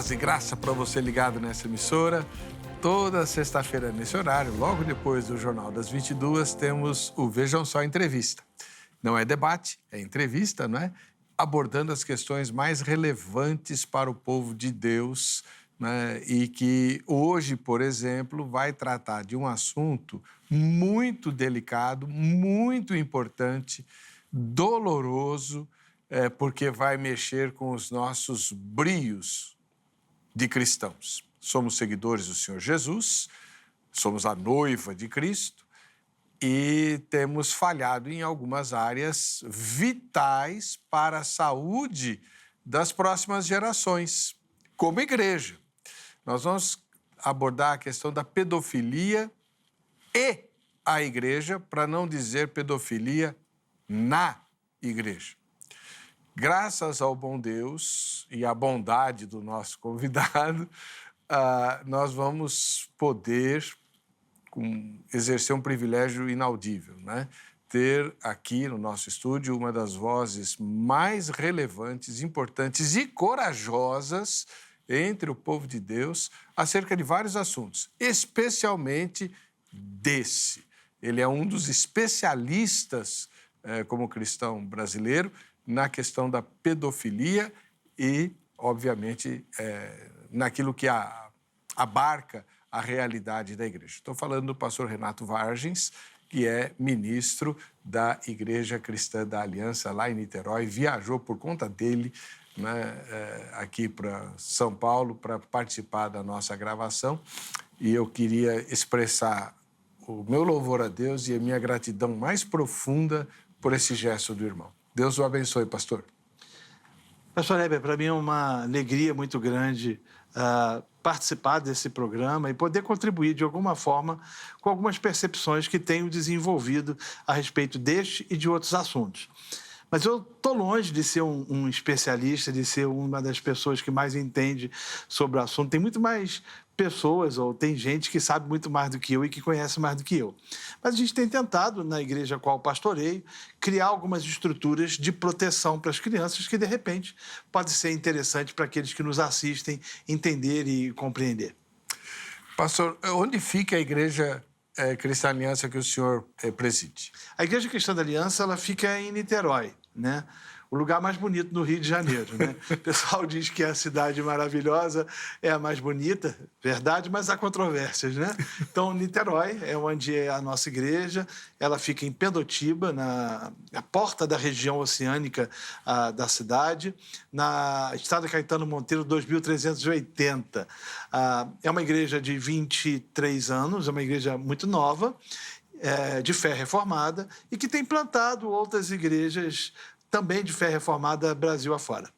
Paz e graça para você ligado nessa emissora. Toda sexta-feira, nesse horário, logo depois do Jornal das 22, temos o Vejam Só Entrevista. Não é debate, é entrevista, não é? Abordando as questões mais relevantes para o povo de Deus, né? E que hoje, por exemplo, vai tratar de um assunto muito delicado, muito importante, doloroso, porque vai mexer com os nossos brios de cristãos. Somos seguidores do Senhor Jesus, somos a noiva de Cristo e temos falhado em algumas áreas vitais para a saúde das próximas gerações, como igreja. Nós vamos abordar a questão da pedofilia e a igreja, para não dizer pedofilia na igreja. Graças ao bom Deus e à bondade do nosso convidado, nós vamos poder exercer um privilégio inaudível, né? Ter aqui no nosso estúdio uma das vozes mais relevantes, importantes e corajosas entre o povo de Deus acerca de vários assuntos, especialmente desse. Ele é um dos especialistas, como cristão brasileiro, na questão da pedofilia e, obviamente, naquilo que abarca a realidade da igreja. Estou falando do pastor Renato Vargens, que é ministro da Igreja Cristã da Aliança, lá em Niterói, viajou por conta dele, né, aqui para São Paulo para participar da nossa gravação. E eu queria expressar o meu louvor a Deus e a minha gratidão mais profunda por esse gesto do irmão. Deus o abençoe, pastor. Pastor Heber, para mim é uma alegria muito grande participar desse programa e poder contribuir de alguma forma com algumas percepções que tenho desenvolvido a respeito deste e de outros assuntos. Mas eu estou longe de ser um especialista, de ser uma das pessoas que mais entende sobre o assunto. Tem muito mais pessoas, ou tem gente que sabe muito mais do que eu e que conhece mais do que eu. Mas a gente tem tentado, na igreja a qual pastoreio, criar algumas estruturas de proteção para as crianças que, de repente, pode ser interessante para aqueles que nos assistem entender e compreender. Pastor, onde fica a Igreja Cristã da Aliança que o senhor preside? A Igreja Cristã da Aliança ela fica em Niterói, né? O lugar mais bonito do Rio de Janeiro, né? O pessoal diz que a cidade maravilhosa é a mais bonita, verdade, mas há controvérsias, né? Então, Niterói é onde é a nossa igreja, ela fica em Pendotiba, na porta da região oceânica da cidade, na Estrada Caetano Monteiro, 2380. É uma igreja de 23 anos, é uma igreja muito nova, de fé reformada, e que tem plantado outras igrejas também de fé reformada Brasil afora.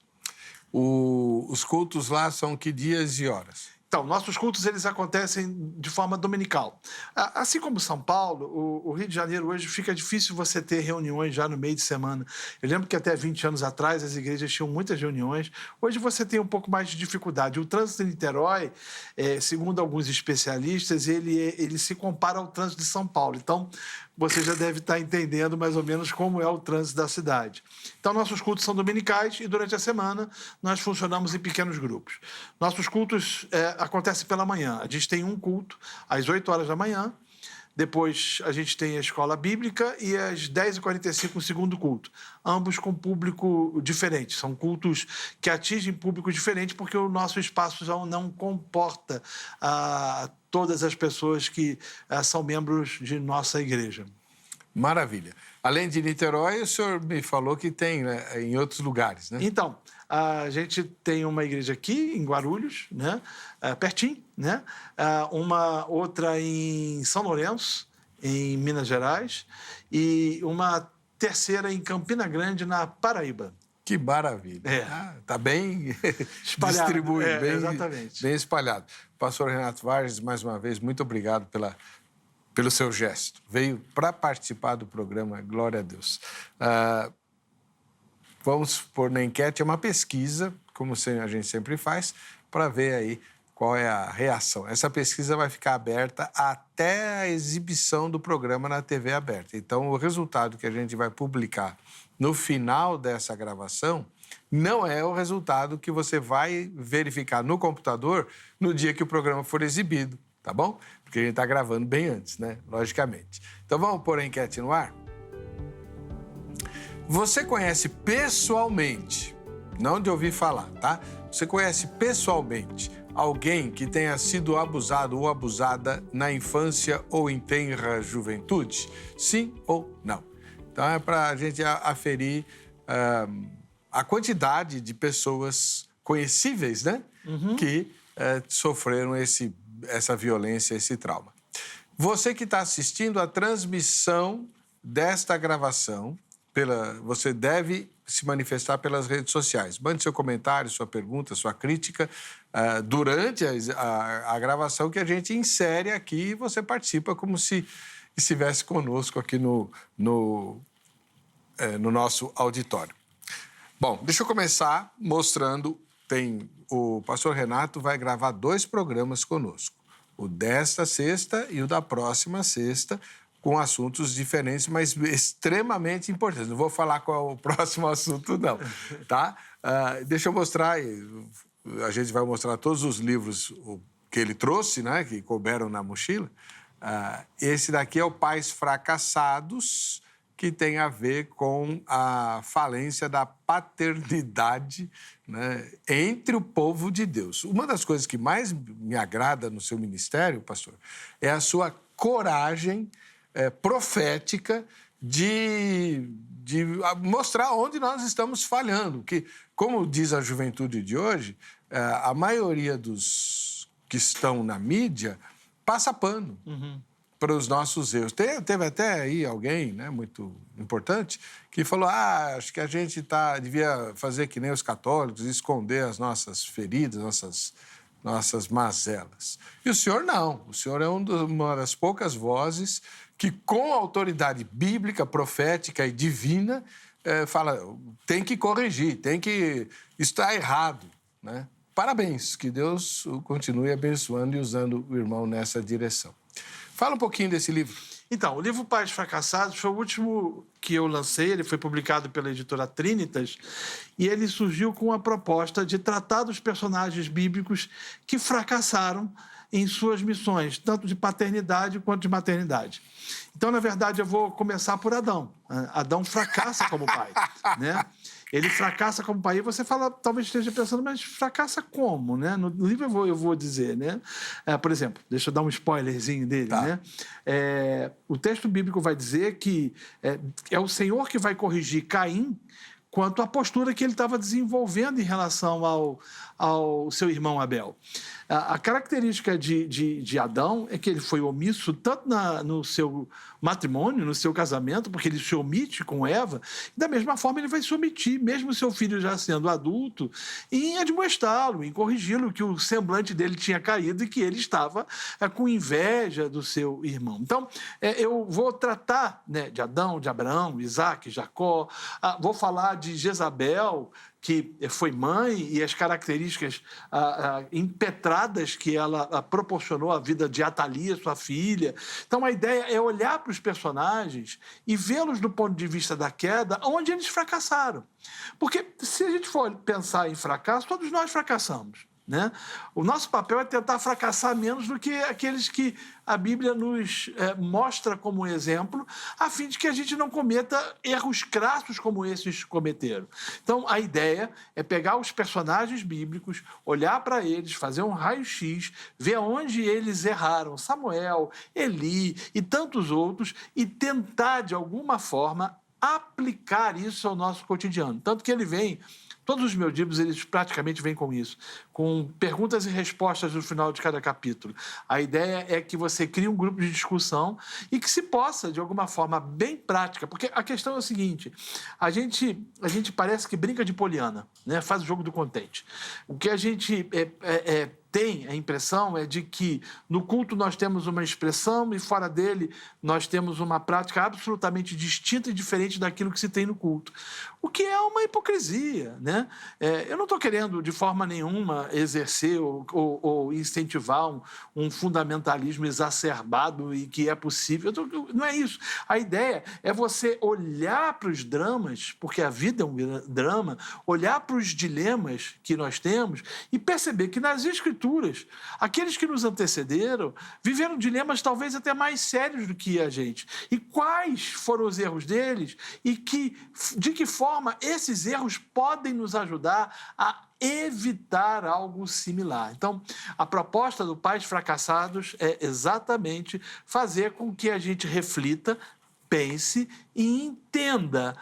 Os cultos lá são que dias e horas? Então, nossos cultos eles acontecem de forma dominical. Assim como São Paulo, o Rio de Janeiro hoje fica difícil você ter reuniões já no meio de semana. Eu lembro que até 20 anos atrás as igrejas tinham muitas reuniões. Hoje você tem um pouco mais de dificuldade. O trânsito de Niterói, segundo alguns especialistas, ele se compara ao trânsito de São Paulo. Então, você já deve estar entendendo mais ou menos como é o trânsito da cidade. Então, nossos cultos são dominicais e durante a semana nós funcionamos em pequenos grupos. Nossos cultos acontecem pela manhã. A gente tem um culto às 8 horas da manhã, depois a gente tem a escola bíblica e às 10h45 o segundo culto, ambos com público diferente. São cultos que atingem público diferente porque o nosso espaço já não comporta todas as pessoas que são membros de nossa igreja. Maravilha. Além de Niterói, o senhor me falou que tem, né, em outros lugares, né? Então, a gente tem uma igreja aqui em Guarulhos, né, pertinho, né? Uma outra em São Lourenço, em Minas Gerais, e uma terceira em Campina Grande, na Paraíba. Que maravilha. Está bem espalhado, distribuído, exatamente. Bem espalhado. Pastor Renato Vargens, mais uma vez, muito obrigado pelo seu gesto. Veio para participar do programa, glória a Deus. Vamos pôr na enquete uma pesquisa, como a gente sempre faz, para ver aí qual é a reação. Essa pesquisa vai ficar aberta até a exibição do programa na TV aberta. Então, o resultado que a gente vai publicar no final dessa gravação não é o resultado que você vai verificar no computador no dia que o programa for exibido, tá bom? Porque a gente está gravando bem antes, né? Logicamente. Então vamos pôr a enquete no ar? Você conhece pessoalmente, não de ouvir falar, tá? Você conhece pessoalmente alguém que tenha sido abusado ou abusada na infância ou em tenra juventude? Sim ou não? Então é para a gente aferir a quantidade de pessoas conhecíveis, né? Que sofreram essa violência, esse trauma. Você que está assistindo a transmissão desta gravação, você deve se manifestar pelas redes sociais. Mande seu comentário, sua pergunta, sua crítica durante a gravação que a gente insere aqui e você participa como se estivesse conosco aqui no nosso auditório. Bom, deixa eu começar mostrando, o pastor Renato vai gravar 2 programas conosco, o desta sexta e o da próxima sexta, com assuntos diferentes, mas extremamente importantes. Não vou falar qual é o próximo assunto, não, tá? Deixa eu mostrar, a gente vai mostrar todos os livros que ele trouxe, né, que couberam na mochila. Esse daqui é o Pais Fracassados, que tem a ver com a falência da paternidade, né, entre o povo de Deus. Uma das coisas que mais me agrada no seu ministério, pastor, é a sua coragem profética de mostrar onde nós estamos falhando. Que, como diz a juventude de hoje, a maioria dos que estão na mídia passa pano para os nossos erros. Teve até aí alguém, né, muito importante que falou, acho que a gente devia fazer que nem os católicos, esconder as nossas feridas, nossas mazelas. E o senhor não. O senhor é uma das poucas vozes que, com autoridade bíblica, profética e divina, fala, tem que corrigir, está errado, né? Parabéns, que Deus continue abençoando e usando o irmão nessa direção. Fala um pouquinho desse livro. Então, o livro Pais Fracassados foi o último que eu lancei, ele foi publicado pela editora Trinitas, e ele surgiu com a proposta de tratar dos personagens bíblicos que fracassaram em suas missões, tanto de paternidade quanto de maternidade. Então, na verdade, eu vou começar por Adão. Adão fracassa como pai, né? Ele fracassa como pai. E você fala, talvez esteja pensando, mas fracassa como, né? No livro eu vou dizer, né? Por exemplo, deixa eu dar um spoilerzinho dele, tá, né? O texto bíblico vai dizer que é o Senhor que vai corrigir Caim quanto à postura que ele estava desenvolvendo em relação ao seu irmão Abel. A característica de Adão é que ele foi omisso tanto no seu matrimônio, no seu casamento, porque ele se omite com Eva, e da mesma forma ele vai se omitir, mesmo seu filho já sendo adulto, em admoestá-lo, em corrigi-lo, que o semblante dele tinha caído e que ele estava com inveja do seu irmão. Então, eu vou tratar, né, de Adão, de Abraão, Isaac, Jacó, vou falar de Jezabel, que foi mãe, e as características impetradas que ela proporcionou à vida de Atalia, sua filha. Então, a ideia é olhar para os personagens e vê-los do ponto de vista da queda, onde eles fracassaram. Porque, se a gente for pensar em fracasso, todos nós fracassamos, né? O nosso papel é tentar fracassar menos do que aqueles que a Bíblia nos mostra como exemplo, a fim de que a gente não cometa erros crassos como esses cometeram. Então, a ideia é pegar os personagens bíblicos, olhar para eles, fazer um raio-x, ver onde eles erraram, Samuel, Eli e tantos outros, e tentar, de alguma forma, aplicar isso ao nosso cotidiano. Tanto que ele vem... Todos os meus livros, eles praticamente vêm com isso, com perguntas e respostas no final de cada capítulo. A ideia é que você crie um grupo de discussão e que se possa, de alguma forma bem prática, porque a questão é o seguinte, a gente parece que brinca de poliana, né? Faz o jogo do contente. O que a gente tem a impressão é de que no culto nós temos uma expressão e fora dele nós temos uma prática absolutamente distinta e diferente daquilo que se tem no culto. O que é uma hipocrisia, né? Eu não estou querendo de forma nenhuma exercer ou incentivar um fundamentalismo exacerbado e que é possível. Não é isso. A ideia é você olhar para os dramas, porque a vida é um drama, olhar para os dilemas que nós temos e perceber que nas Escrituras, aqueles que nos antecederam viveram dilemas talvez até mais sérios do que a gente. E quais foram os erros deles e de que forma esses erros podem nos ajudar a evitar algo similar. Então, a proposta do Pais Fracassados é exatamente fazer com que a gente reflita, pense e entenda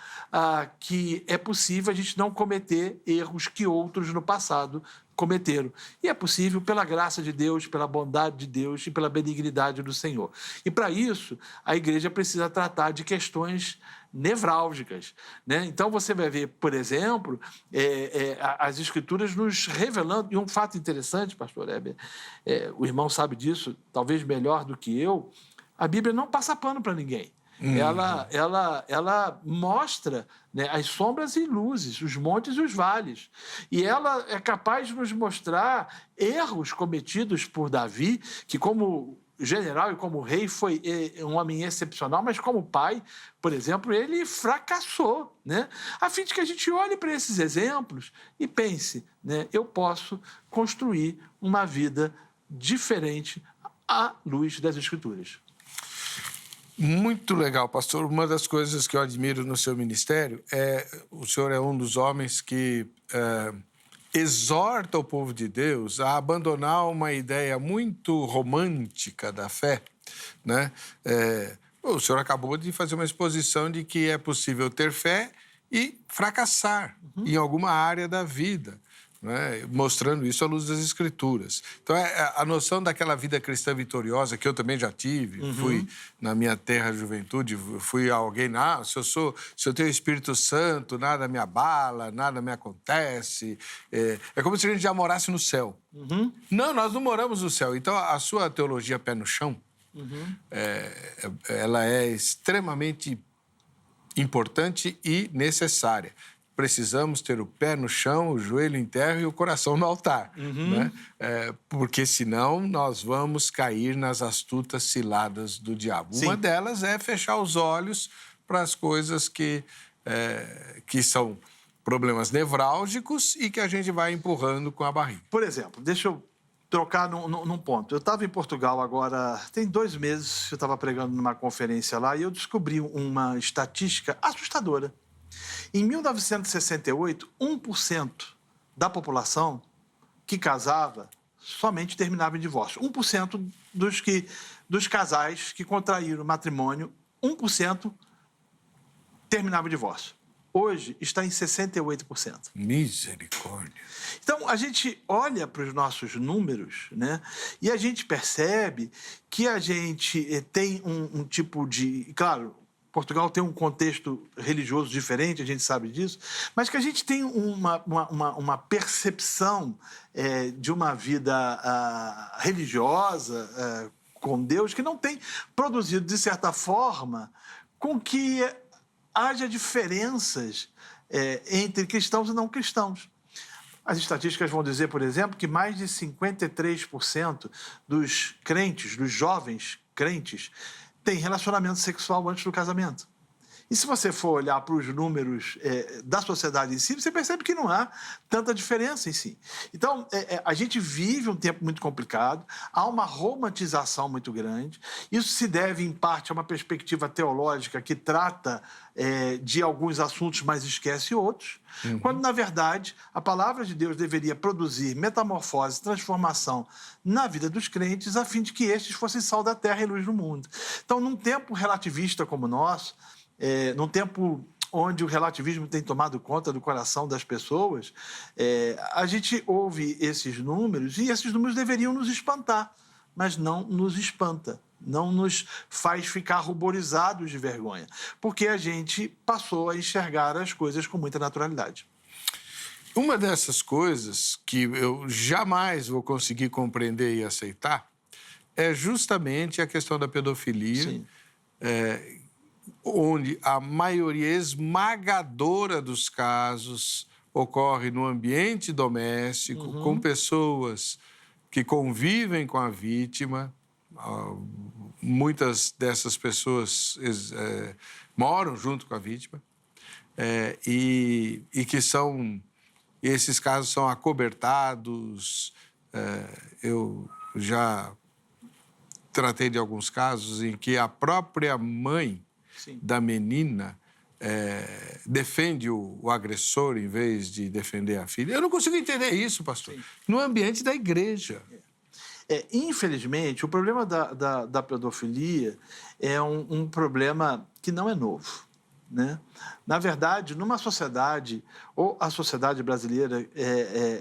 que é possível a gente não cometer erros que outros no passado cometeram. E é possível pela graça de Deus, pela bondade de Deus e pela benignidade do Senhor. E para isso, a igreja precisa tratar de questões nevrálgicas, né? Então, você vai ver, por exemplo, as Escrituras nos revelando, e um fato interessante, pastor Heber, o irmão sabe disso, talvez melhor do que eu, a Bíblia não passa pano para ninguém. Ela mostra, né, as sombras e luzes, os montes e os vales. E ela é capaz de nos mostrar erros cometidos por Davi, que como general e como rei foi um homem excepcional, mas como pai, por exemplo, ele fracassou, né? A fim de que a gente olhe para esses exemplos e pense, né, eu posso construir uma vida diferente à luz das Escrituras. Muito legal, pastor. Uma das coisas que eu admiro no seu ministério o senhor é um dos homens que exorta o povo de Deus a abandonar uma ideia muito romântica da fé, né? O senhor acabou de fazer uma exposição de que é possível ter fé e fracassar em alguma área da vida, né? Mostrando isso à luz das Escrituras. Então, a noção daquela vida cristã vitoriosa, que eu também já tive, fui na minha terra juventude, fui alguém, se eu tenho o Espírito Santo, nada me abala, nada me acontece. É como se a gente já morasse no céu. Não, nós não moramos no céu. Então, a sua teologia pé no chão, ela é extremamente importante e necessária. Precisamos ter o pé no chão, o joelho em terra e o coração no altar, né? Porque senão nós vamos cair nas astutas ciladas do diabo. Sim. Uma delas é fechar os olhos para as coisas que são problemas nevrálgicos e que a gente vai empurrando com a barriga. Por exemplo, deixa eu trocar num ponto. Eu estava em Portugal agora, tem 2 meses, eu estava pregando numa conferência lá e eu descobri uma estatística assustadora. Em 1968, 1% da população que casava somente terminava em divórcio. 1% dos casais que contraíram matrimônio, 1% terminava em divórcio. Hoje está em 68%. Misericórdia. Então, a gente olha para os nossos números, né, e a gente percebe que a gente tem um tipo de... Claro, Portugal tem um contexto religioso diferente, a gente sabe disso, mas que a gente tem uma percepção de uma vida religiosa com Deus que não tem produzido, de certa forma, com que haja diferenças entre cristãos e não cristãos. As estatísticas vão dizer, por exemplo, que mais de 53% dos crentes, dos jovens crentes, tem relacionamento sexual antes do casamento. E se você for olhar para os números da sociedade em si, você percebe que não há tanta diferença em si. Então, a gente vive um tempo muito complicado, há uma romantização muito grande. Isso se deve, em parte, a uma perspectiva teológica que trata de alguns assuntos, mas esquece outros. Quando, na verdade, a palavra de Deus deveria produzir metamorfose, transformação na vida dos crentes, a fim de que estes fossem sal da terra e luz do mundo. Então, num tempo relativista como o nosso, num tempo onde o relativismo tem tomado conta do coração das pessoas, a gente ouve esses números e esses números deveriam nos espantar, mas não nos espanta, não nos faz ficar ruborizados de vergonha, porque a gente passou a enxergar as coisas com muita naturalidade. Uma dessas coisas que eu jamais vou conseguir compreender e aceitar é justamente a questão da pedofilia, Sim. onde a maioria esmagadora dos casos ocorre no ambiente doméstico, com pessoas que convivem com a vítima. Muitas dessas pessoas moram junto com a vítima e que esses casos são acobertados. Eu já tratei de alguns casos em que a própria mãe Sim. da menina defende o agressor em vez de defender a filha. Eu não consigo entender isso, pastor. Sim. No ambiente da igreja. Infelizmente, o problema da pedofilia é um problema que não é novo, né? Na verdade, numa sociedade, ou a sociedade brasileira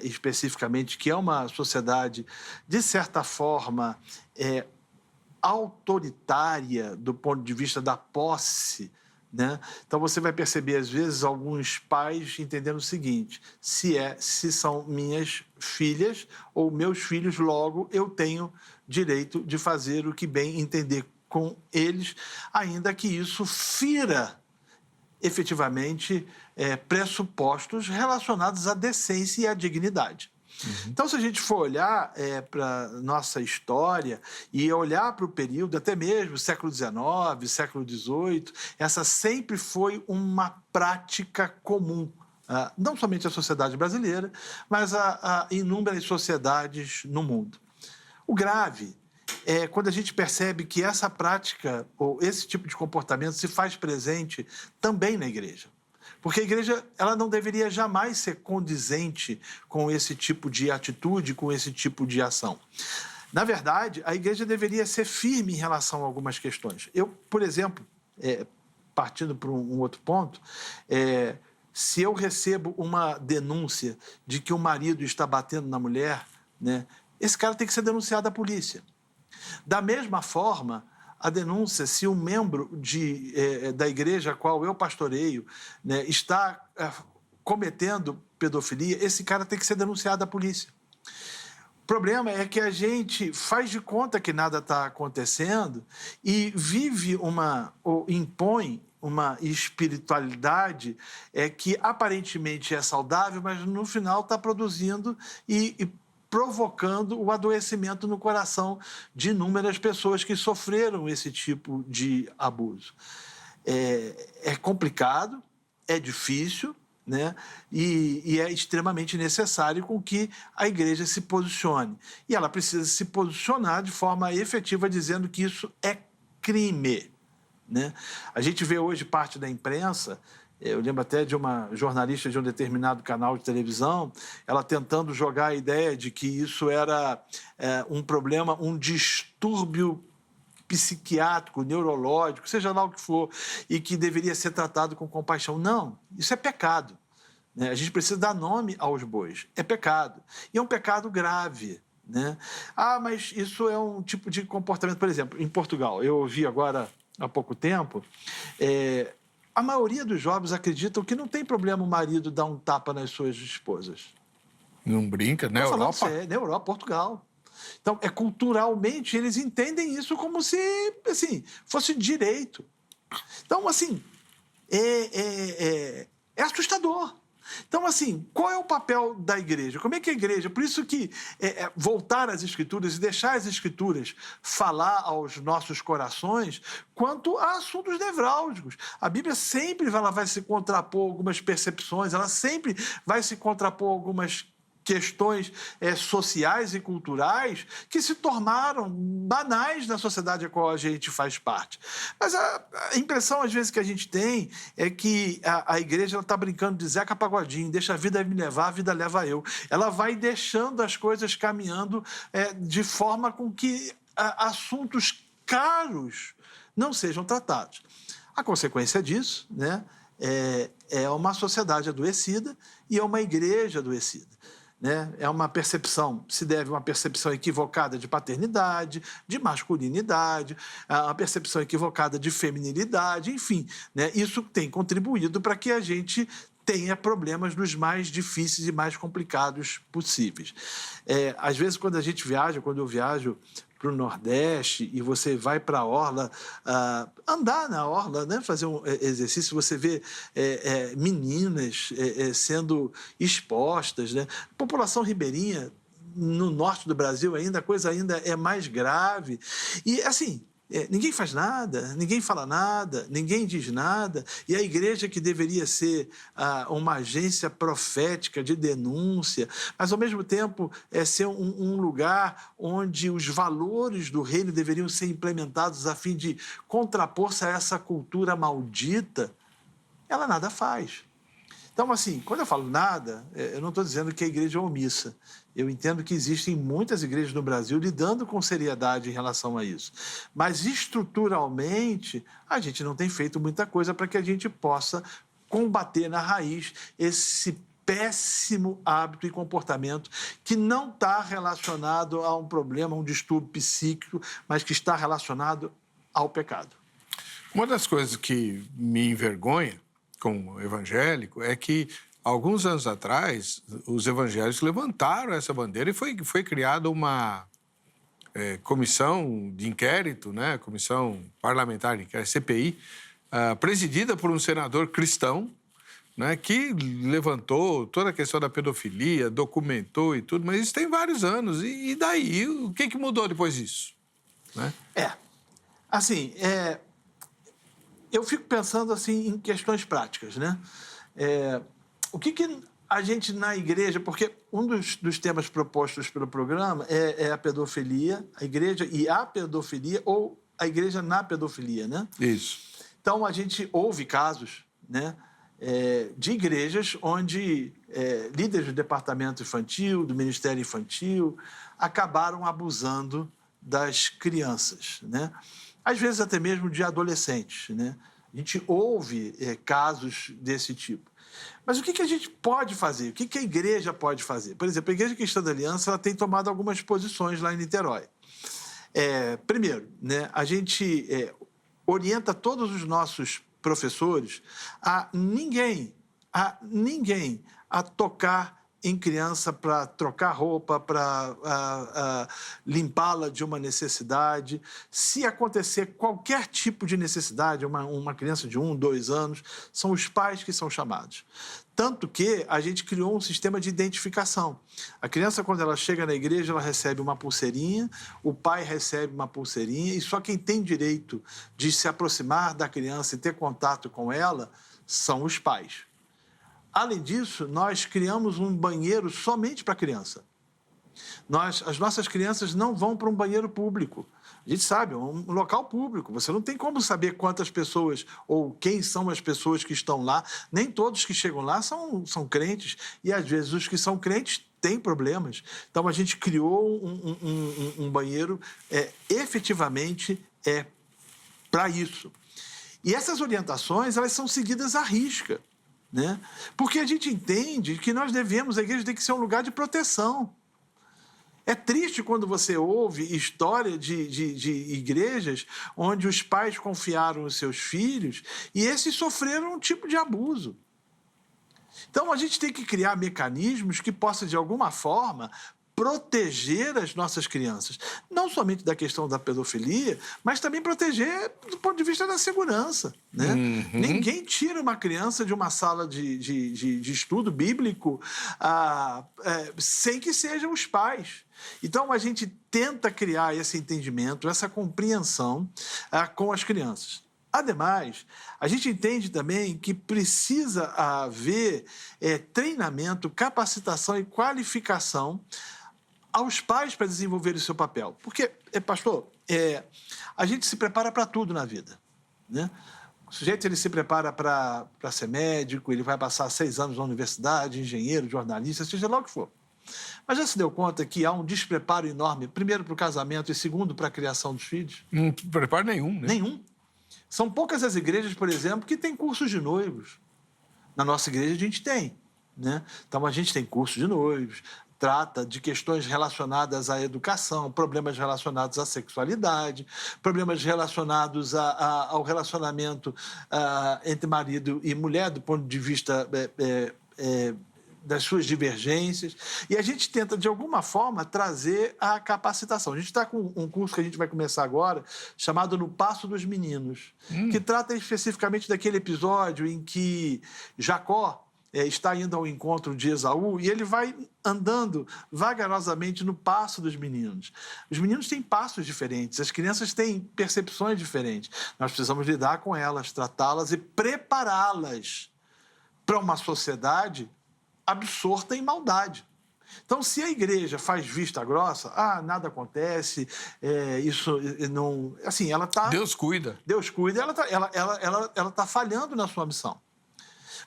especificamente, que é uma sociedade, de certa forma, autoritária do ponto de vista da posse, né? Então, você vai perceber, às vezes, alguns pais entendendo o seguinte: se são minhas filhas ou meus filhos, logo eu tenho direito de fazer o que bem entender com eles, ainda que isso fira efetivamente pressupostos relacionados à decência e à dignidade. Então, se a gente for olhar para a nossa história e olhar para o período, até mesmo século XIX, século XVIII, essa sempre foi uma prática comum, não somente à sociedade brasileira, mas a inúmeras sociedades no mundo. O grave é quando a gente percebe que essa prática ou esse tipo de comportamento se faz presente também na igreja. Porque a igreja ela não deveria jamais ser condizente com esse tipo de atitude, com esse tipo de ação. Na verdade, a igreja deveria ser firme em relação a algumas questões. Eu, por exemplo, partindo para um outro ponto, se eu recebo uma denúncia de que o marido está batendo na mulher, né, esse cara tem que ser denunciado à polícia. Da mesma forma, a denúncia, se um membro da igreja a qual eu pastoreio, né, está cometendo pedofilia, esse cara tem que ser denunciado à polícia. O problema é que a gente faz de conta que nada está acontecendo e vive ou impõe uma espiritualidade que aparentemente é saudável, mas no final está produzindo e provocando o adoecimento no coração de inúmeras pessoas que sofreram esse tipo de abuso. É complicado, é difícil, né? E é extremamente necessário com que a igreja se posicione. E ela precisa se posicionar de forma efetiva, dizendo que isso é crime, né? A gente vê hoje parte da imprensa. Eu lembro até de uma jornalista de um determinado canal de televisão, ela tentando jogar a ideia de que isso era um problema, um distúrbio psiquiátrico, neurológico, seja lá o que for, e que deveria ser tratado com compaixão. Não, isso é pecado, né? A gente precisa dar nome aos bois. É pecado. E é um pecado grave, né? Mas isso é um tipo de comportamento, por exemplo, em Portugal. Eu ouvi agora, há pouco tempo, a maioria dos jovens acreditam que não tem problema o marido dar um tapa nas suas esposas. Não brinca, na Europa? Na Europa, Portugal. Então, culturalmente, eles entendem isso como se, assim, fosse direito. Então, assim, é assustador. Então, assim, qual é o papel da igreja? Como é que a igreja... Por isso que voltar às Escrituras e deixar as Escrituras falar aos nossos corações quanto a assuntos nevrálgicos. A Bíblia sempre ela vai se contrapor algumas percepções, ela sempre vai se contrapor algumas questões sociais e culturais que se tornaram banais na sociedade a qual a gente faz parte. Mas a impressão, às vezes, que a gente tem é que a igreja está brincando de Zeca Pagodinho, deixa a vida me levar, a vida leva eu. Ela vai deixando as coisas caminhando de forma com que assuntos caros não sejam tratados. A consequência disso, né, é uma sociedade adoecida e é uma igreja adoecida. Né? É uma percepção, se deve a uma percepção equivocada de paternidade, de masculinidade, uma percepção equivocada de feminilidade, enfim, né? Isso tem contribuído para que a gente tenha problemas dos mais difíceis e mais complicados possíveis. Às vezes, quando eu viajo para o Nordeste e você vai para a orla, andar na orla, né? Fazer um exercício, você vê meninas sendo expostas, né? População ribeirinha, no norte do Brasil a coisa ainda é mais grave. E, assim, ninguém faz nada, ninguém fala nada, ninguém diz nada, e a igreja, que deveria ser uma agência profética de denúncia, mas, ao mesmo tempo, ser um lugar onde os valores do reino deveriam ser implementados a fim de contrapor-se a essa cultura maldita, ela nada faz. Então, assim, quando eu falo nada, eu não estou dizendo que a igreja é omissa. Eu entendo que existem muitas igrejas no Brasil lidando com seriedade em relação a isso. Mas, estruturalmente, a gente não tem feito muita coisa para que a gente possa combater na raiz esse péssimo hábito e comportamento que não está relacionado a um problema, a um distúrbio psíquico, mas que está relacionado ao pecado. Uma das coisas que me envergonha como evangélico é que, alguns anos atrás, os evangélicos levantaram essa bandeira e foi criada uma comissão de inquérito, né? Comissão parlamentar de inquérito, CPI, presidida por um senador cristão, né? Que levantou toda a questão da pedofilia, documentou e tudo, mas isso tem vários anos. E daí? O que mudou depois disso? Né? Assim, eu fico pensando assim, em questões práticas, né? O que a gente na igreja... Porque um dos temas propostos pelo programa é a pedofilia, a igreja e a pedofilia, ou a igreja na pedofilia, né? Isso. Então, a gente ouve casos, né, de igrejas onde líderes do departamento infantil, do ministério infantil, acabaram abusando das crianças, né? Às vezes até mesmo de adolescentes, né? A gente ouve casos desse tipo. Mas o que a gente pode fazer? O que a igreja pode fazer? Por exemplo, a Igreja Cristã da Aliança, ela tem tomado algumas posições lá em Niterói. Primeiro, né, a gente orienta todos os nossos professores a ninguém a tocar em criança para trocar roupa, para limpá-la de uma necessidade. Se acontecer qualquer tipo de necessidade, uma criança de 1, 2 anos, são os pais que são chamados. Tanto que a gente criou um sistema de identificação. A criança, quando ela chega na igreja, ela recebe uma pulseirinha, o pai recebe uma pulseirinha, e só quem tem direito de se aproximar da criança e ter contato com ela são os pais. Além disso, nós criamos um banheiro somente para criança. As nossas crianças não vão para um banheiro público. A gente sabe, é um local público. Você não tem como saber quantas pessoas ou quem são as pessoas que estão lá. Nem todos que chegam lá são crentes. E, às vezes, os que são crentes têm problemas. Então, a gente criou um banheiro efetivamente para isso. E essas orientações, elas são seguidas à risca, né? Porque a gente entende que a igreja tem que ser um lugar de proteção. É triste quando você ouve história de igrejas onde os pais confiaram os seus filhos e esses sofreram um tipo de abuso. Então, a gente tem que criar mecanismos que possam, de alguma forma, proteger as nossas crianças. Não somente da questão da pedofilia, mas também proteger do ponto de vista da segurança, né? Uhum. Ninguém tira uma criança de uma sala de estudo bíblico sem que sejam os pais. Então, a gente tenta criar esse entendimento, essa compreensão com as crianças. Ademais, a gente entende também que precisa haver treinamento, capacitação e qualificação aos pais para desenvolver o seu papel. Porque, pastor, a gente se prepara para tudo na vida, né? O sujeito ele se prepara para ser médico, ele vai passar 6 anos na universidade, engenheiro, jornalista, seja lá o que for. Mas já se deu conta que há um despreparo enorme, primeiro para o casamento e segundo para a criação dos filhos? Não preparo nenhum, né? Nenhum. São poucas as igrejas, por exemplo, que têm cursos de noivos. Na nossa igreja a gente tem, né? Então a gente tem curso de noivos, trata de questões relacionadas à educação, problemas relacionados à sexualidade, problemas relacionados ao relacionamento entre marido e mulher, do ponto de vista das suas divergências, e a gente tenta, de alguma forma, trazer a capacitação. A gente está com um curso que a gente vai começar agora, chamado No Passo dos Meninos, que trata especificamente daquele episódio em que Jacó está indo ao encontro de Esaú e ele vai andando vagarosamente no passo dos meninos. Os meninos têm passos diferentes, as crianças têm percepções diferentes. Nós precisamos lidar com elas, tratá-las e prepará-las para uma sociedade absorta em maldade. Então, se a igreja faz vista grossa, nada acontece, isso não... Assim, ela está... Deus cuida. Deus cuida, ela tá falhando na sua missão.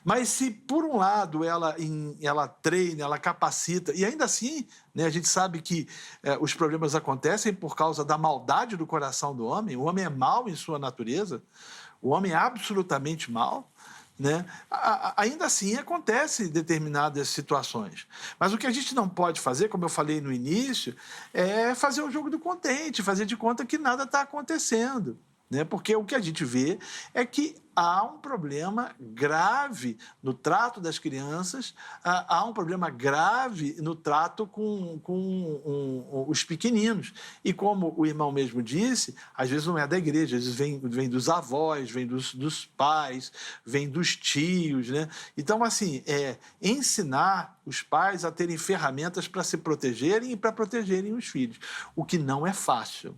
Mas se, por um lado, ela treina, ela capacita, e ainda assim, né, a gente sabe que os problemas acontecem por causa da maldade do coração do homem, o homem é mau em sua natureza, o homem é absolutamente mau, né? Ainda assim acontecem determinadas situações. Mas o que a gente não pode fazer, como eu falei no início, é fazer o jogo do contente, fazer de conta que nada está acontecendo. Né? Porque o que a gente vê é que há um problema grave no trato das crianças, há um problema grave no trato com os pequeninos. E como o irmão mesmo disse, às vezes não é da igreja, às vezes vem dos avós, vem dos pais, vem dos tios. Né? Então, assim, ensinar os pais a terem ferramentas para se protegerem e para protegerem os filhos, o que não é fácil.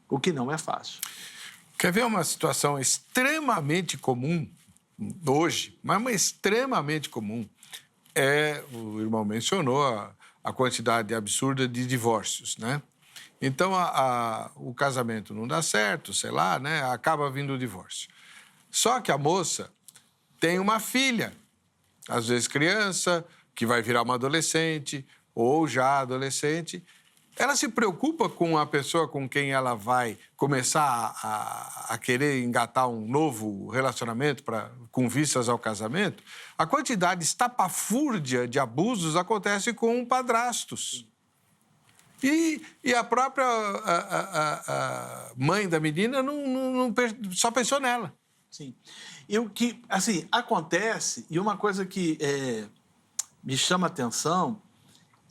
O que não é fácil. Quer ver uma situação extremamente comum hoje, mas extremamente comum? O irmão mencionou a quantidade absurda de divórcios, né? Então, o casamento não dá certo, sei lá, né? Acaba vindo o divórcio. Só que a moça tem uma filha, às vezes criança, que vai virar uma adolescente ou já adolescente. Ela se preocupa com a pessoa com quem ela vai começar a querer engatar um novo relacionamento com vistas ao casamento? A quantidade estapafúrdia de abusos acontece com padrastos. E a própria mãe da menina só pensou nela. Sim. E o que, assim, acontece, e uma coisa que me chama a atenção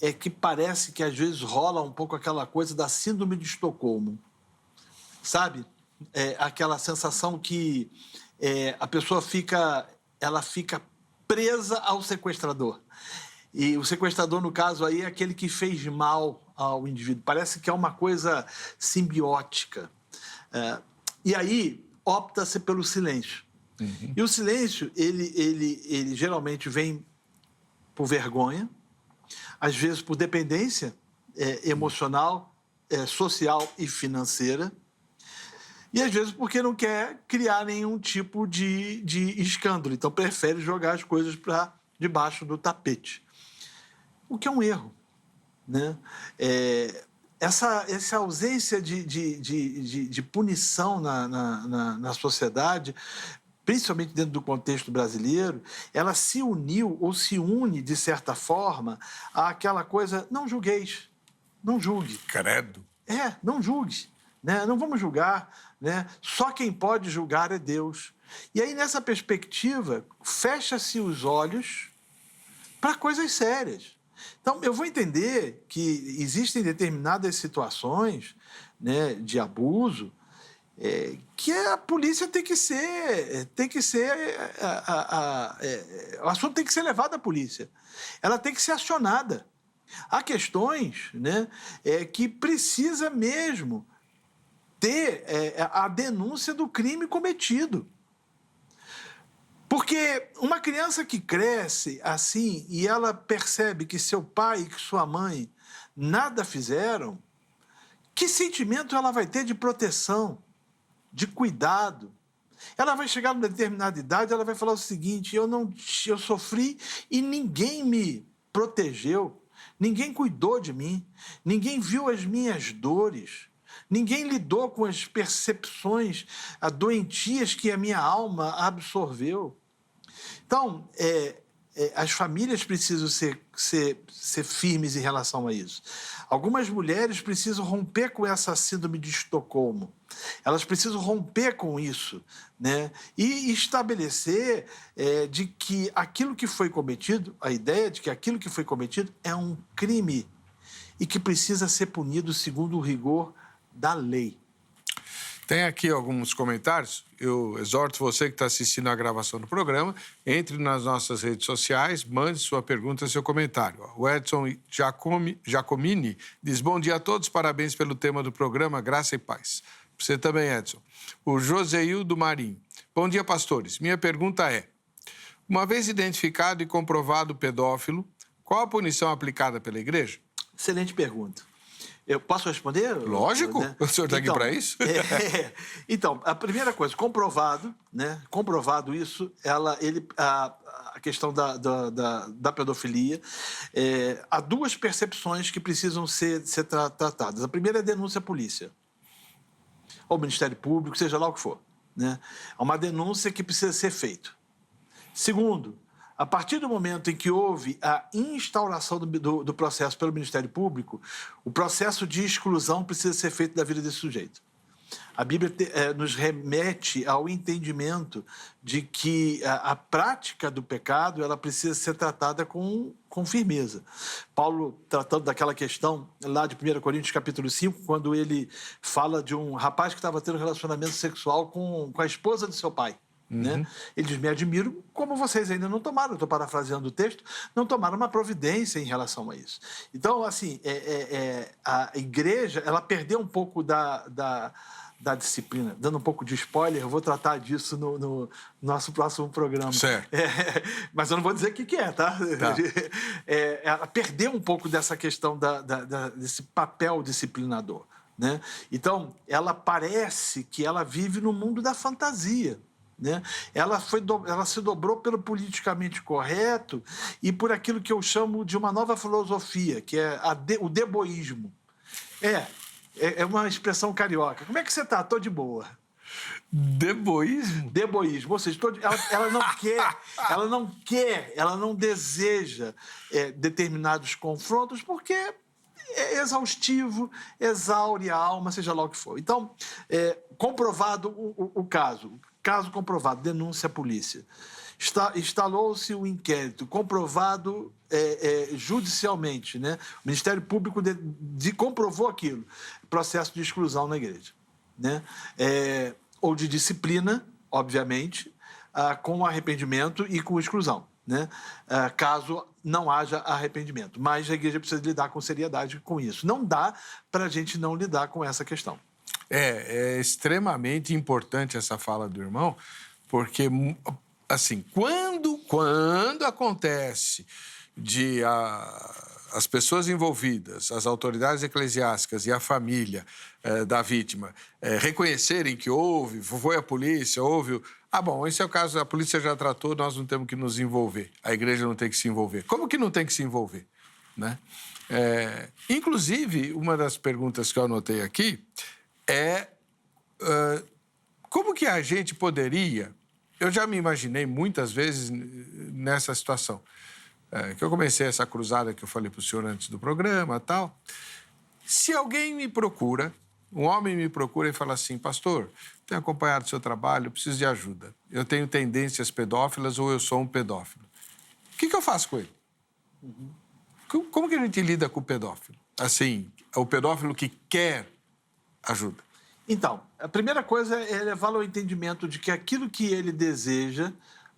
é que parece que às vezes rola um pouco aquela coisa da síndrome de Estocolmo, sabe? Aquela sensação que a pessoa fica presa ao sequestrador. E o sequestrador, no caso aí, é aquele que fez mal ao indivíduo. Parece que é uma coisa simbiótica. E aí opta-se pelo silêncio. Uhum. E o silêncio, ele geralmente vem por vergonha, às vezes por dependência emocional, social e financeira, e às vezes porque não quer criar nenhum tipo de escândalo, então prefere jogar as coisas para debaixo do tapete. O que é um erro, né? Essa ausência de punição na sociedade, principalmente dentro do contexto brasileiro, ela se uniu ou se une, de certa forma, àquela coisa, não julgueis, não julgue. Credo. Não julgue, né? Não vamos julgar, né? Só quem pode julgar é Deus. E aí, nessa perspectiva, fecha-se os olhos para coisas sérias. Então, eu vou entender que existem determinadas situações, né, de abuso, que a polícia tem que ser o assunto tem que ser levado à polícia. Ela tem que ser acionada. Há questões, né, que precisa mesmo ter a denúncia do crime cometido. Porque uma criança que cresce assim e ela percebe que seu pai e que sua mãe nada fizeram, que sentimento ela vai ter de proteção, de cuidado? Ela vai chegar numa determinada idade, ela vai falar o seguinte: eu sofri e ninguém me protegeu, ninguém cuidou de mim, ninguém viu as minhas dores, ninguém lidou com as percepções doentias que a minha alma absorveu. Então, as famílias precisam ser firmes em relação a isso. Algumas mulheres precisam romper com essa síndrome de Estocolmo. Elas precisam romper com isso, né? E estabelecer de que aquilo que foi cometido, a ideia de que aquilo que foi cometido é um crime e que precisa ser punido segundo o rigor da lei. Tem aqui alguns comentários. Eu exorto você que está assistindo a gravação do programa, entre nas nossas redes sociais, mande sua pergunta, seu comentário. O Edson Giacomini diz: bom dia a todos, parabéns pelo tema do programa, graça e paz. Para você também, Edson. O Joseildo Marim: bom dia, pastores. Minha pergunta é: uma vez identificado e comprovado pedófilo, qual a punição aplicada pela igreja? Excelente pergunta. Eu posso responder? Lógico, né? O senhor está aqui para isso? Então, a primeira coisa, comprovado, né? Comprovado isso, a questão da pedofilia, há duas percepções que precisam ser tratadas. A primeira é a denúncia à polícia, ou Ministério Público, seja lá o que for, né? É uma denúncia que precisa ser feita. Segundo, a partir do momento em que houve a instauração do processo pelo Ministério Público, o processo de exclusão precisa ser feito da vida desse sujeito. A Bíblia nos remete ao entendimento de que a prática do pecado ela precisa ser tratada com firmeza. Paulo, tratando daquela questão lá de 1 Coríntios capítulo 5, quando ele fala de um rapaz que estava tendo um relacionamento sexual com a esposa do seu pai. Né? Ele diz: me admiro como vocês ainda não tomaram, estou parafraseando o texto, não tomaram uma providência em relação a isso. Então, assim, a igreja ela perdeu um pouco da disciplina. Dando um pouco de spoiler, eu vou tratar disso no nosso próximo programa. Certo. Mas eu não vou dizer o que é, tá? Ela perdeu um pouco dessa questão desse papel disciplinador, né? Então, ela parece que ela vive no mundo da fantasia. Né? Ela se dobrou pelo politicamente correto e por aquilo que eu chamo de uma nova filosofia, que é o deboísmo. É uma expressão carioca. Como é que você está? Estou de boa. Deboísmo? Deboísmo. Ou seja, ela não quer, ela não deseja determinados confrontos porque é exaustivo, exaure a alma, seja lá o que for. Então, comprovado o caso comprovado, denúncia à polícia. Instalou-se o inquérito, comprovado judicialmente, né? O Ministério Público comprovou aquilo. Processo de exclusão na igreja. Né? Ou de disciplina, obviamente, com arrependimento e com exclusão. Né? Caso não haja arrependimento. Mas a igreja precisa lidar com seriedade com isso. Não dá para a gente não lidar com essa questão. É extremamente importante essa fala do irmão, porque, assim, quando acontece de as pessoas envolvidas, as autoridades eclesiásticas e a família da vítima reconhecerem que foi a polícia, houve... bom, esse é o caso, a polícia já tratou, nós não temos que nos envolver, a igreja não tem que se envolver. Como que não tem que se envolver? Né? Inclusive, uma das perguntas que eu anotei aqui como que a gente poderia... Eu já me imaginei muitas vezes nessa situação, que eu comecei essa cruzada que eu falei para o senhor antes do programa e tal. Se alguém me procura, um homem me procura e fala assim: pastor, tenho acompanhado o seu trabalho, preciso de ajuda. Eu tenho tendências pedófilas ou eu sou um pedófilo. O que eu faço com ele? Como que a gente lida com o pedófilo? Assim, o pedófilo que quer ajuda. Então, a primeira coisa é levá-lo ao entendimento de que aquilo que ele deseja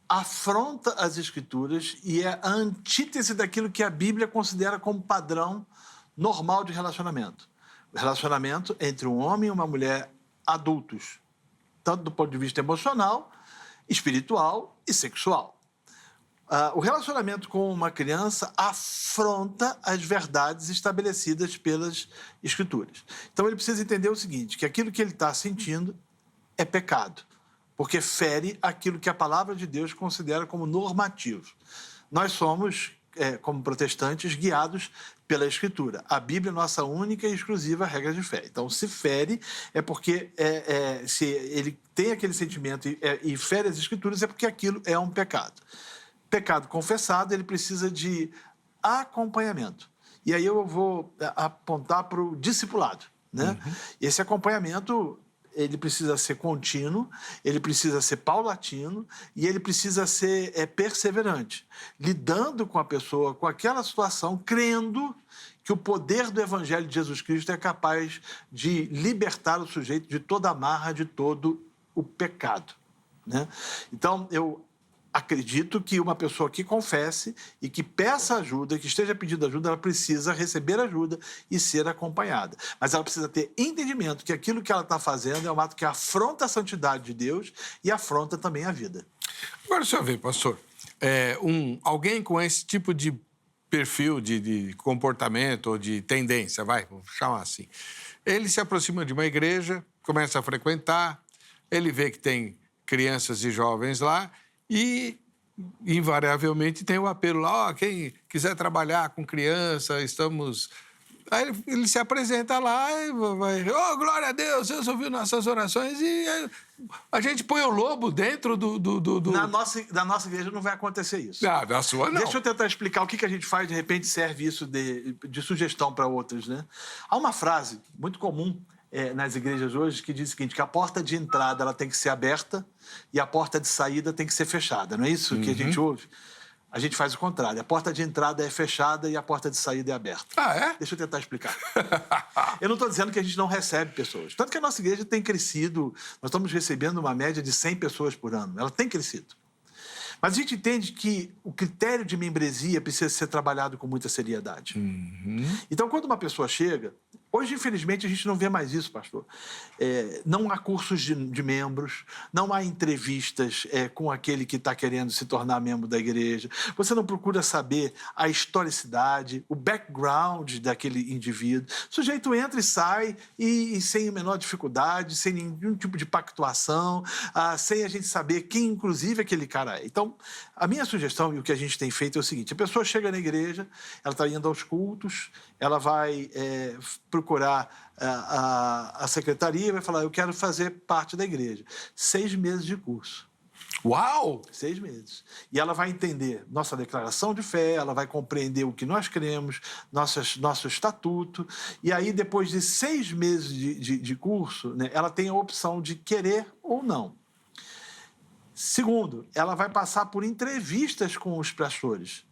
afronta as Escrituras e é a antítese daquilo que a Bíblia considera como padrão normal de relacionamento. O relacionamento entre um homem e uma mulher adultos, tanto do ponto de vista emocional, espiritual e sexual. O relacionamento com uma criança afronta as verdades estabelecidas pelas Escrituras. Então, ele precisa entender o seguinte, que aquilo que ele está sentindo é pecado, porque fere aquilo que a palavra de Deus considera como normativo. Nós somos, como protestantes, guiados pela Escritura. A Bíblia é nossa única e exclusiva regra de fé. Então, se fere, é porque se ele tem aquele sentimento e fere as Escrituras, é porque aquilo é um pecado. pecado confessado, ele precisa de acompanhamento. E aí eu vou apontar para o discipulado, né? Esse acompanhamento, ele precisa ser contínuo, ele precisa ser paulatino e ele precisa ser perseverante, lidando com a pessoa, com aquela situação, crendo que o poder do Evangelho de Jesus Cristo é capaz de libertar o sujeito de toda a amarra, de todo o pecado, né? Então, eu acredito que uma pessoa que confesse e que peça ajuda, que esteja pedindo ajuda, ela precisa receber ajuda e ser acompanhada. Mas ela precisa ter entendimento que aquilo que ela está fazendo é um ato que afronta a santidade de Deus e afronta também a vida. Agora, o senhor vê, pastor, alguém com esse tipo de perfil de comportamento ou de tendência, vamos chamar assim, ele se aproxima de uma igreja, começa a frequentar, ele vê que tem crianças e jovens lá e, invariavelmente, tem o apelo lá, quem quiser trabalhar com criança, estamos... Aí ele se apresenta lá e vai... glória a Deus, Deus ouviu nossas orações e a gente põe o lobo dentro do... Na nossa igreja não vai acontecer isso. Na sua não. Deixa eu tentar explicar o que a gente faz, de repente serve isso de sugestão para outros, né? Há uma frase muito comum nas igrejas hoje que diz o seguinte, que a porta de entrada ela tem que ser aberta e a porta de saída tem que ser fechada. Não é isso que a gente ouve? A gente faz o contrário. A porta de entrada é fechada e a porta de saída é aberta. Ah, é? Deixa eu tentar explicar. Eu não estou dizendo que a gente não recebe pessoas. Tanto que a nossa igreja tem crescido. Nós estamos recebendo uma média de 100 pessoas por ano. Ela tem crescido. Mas a gente entende que o critério de membresia precisa ser trabalhado com muita seriedade. Então, quando uma pessoa chega... Hoje, infelizmente, a gente não vê mais isso, pastor. Não há cursos de membros, não há entrevistas com aquele que está querendo se tornar membro da igreja. Você não procura saber a historicidade, o background daquele indivíduo. O sujeito entra e sai e sem a menor dificuldade, sem nenhum tipo de pactuação, sem a gente saber quem, inclusive, aquele cara é. Então, a minha sugestão e o que a gente tem feito é o seguinte, a pessoa chega na igreja, ela está indo aos cultos, ela vai procurar a secretaria e vai falar, eu quero fazer parte da igreja. 6 meses de curso. Uau! 6 meses. E ela vai entender nossa declaração de fé, ela vai compreender o que nós cremos, nosso estatuto. E aí, depois de 6 meses de curso, né, ela tem a opção de querer ou não. Segundo, ela vai passar por entrevistas com os pastores.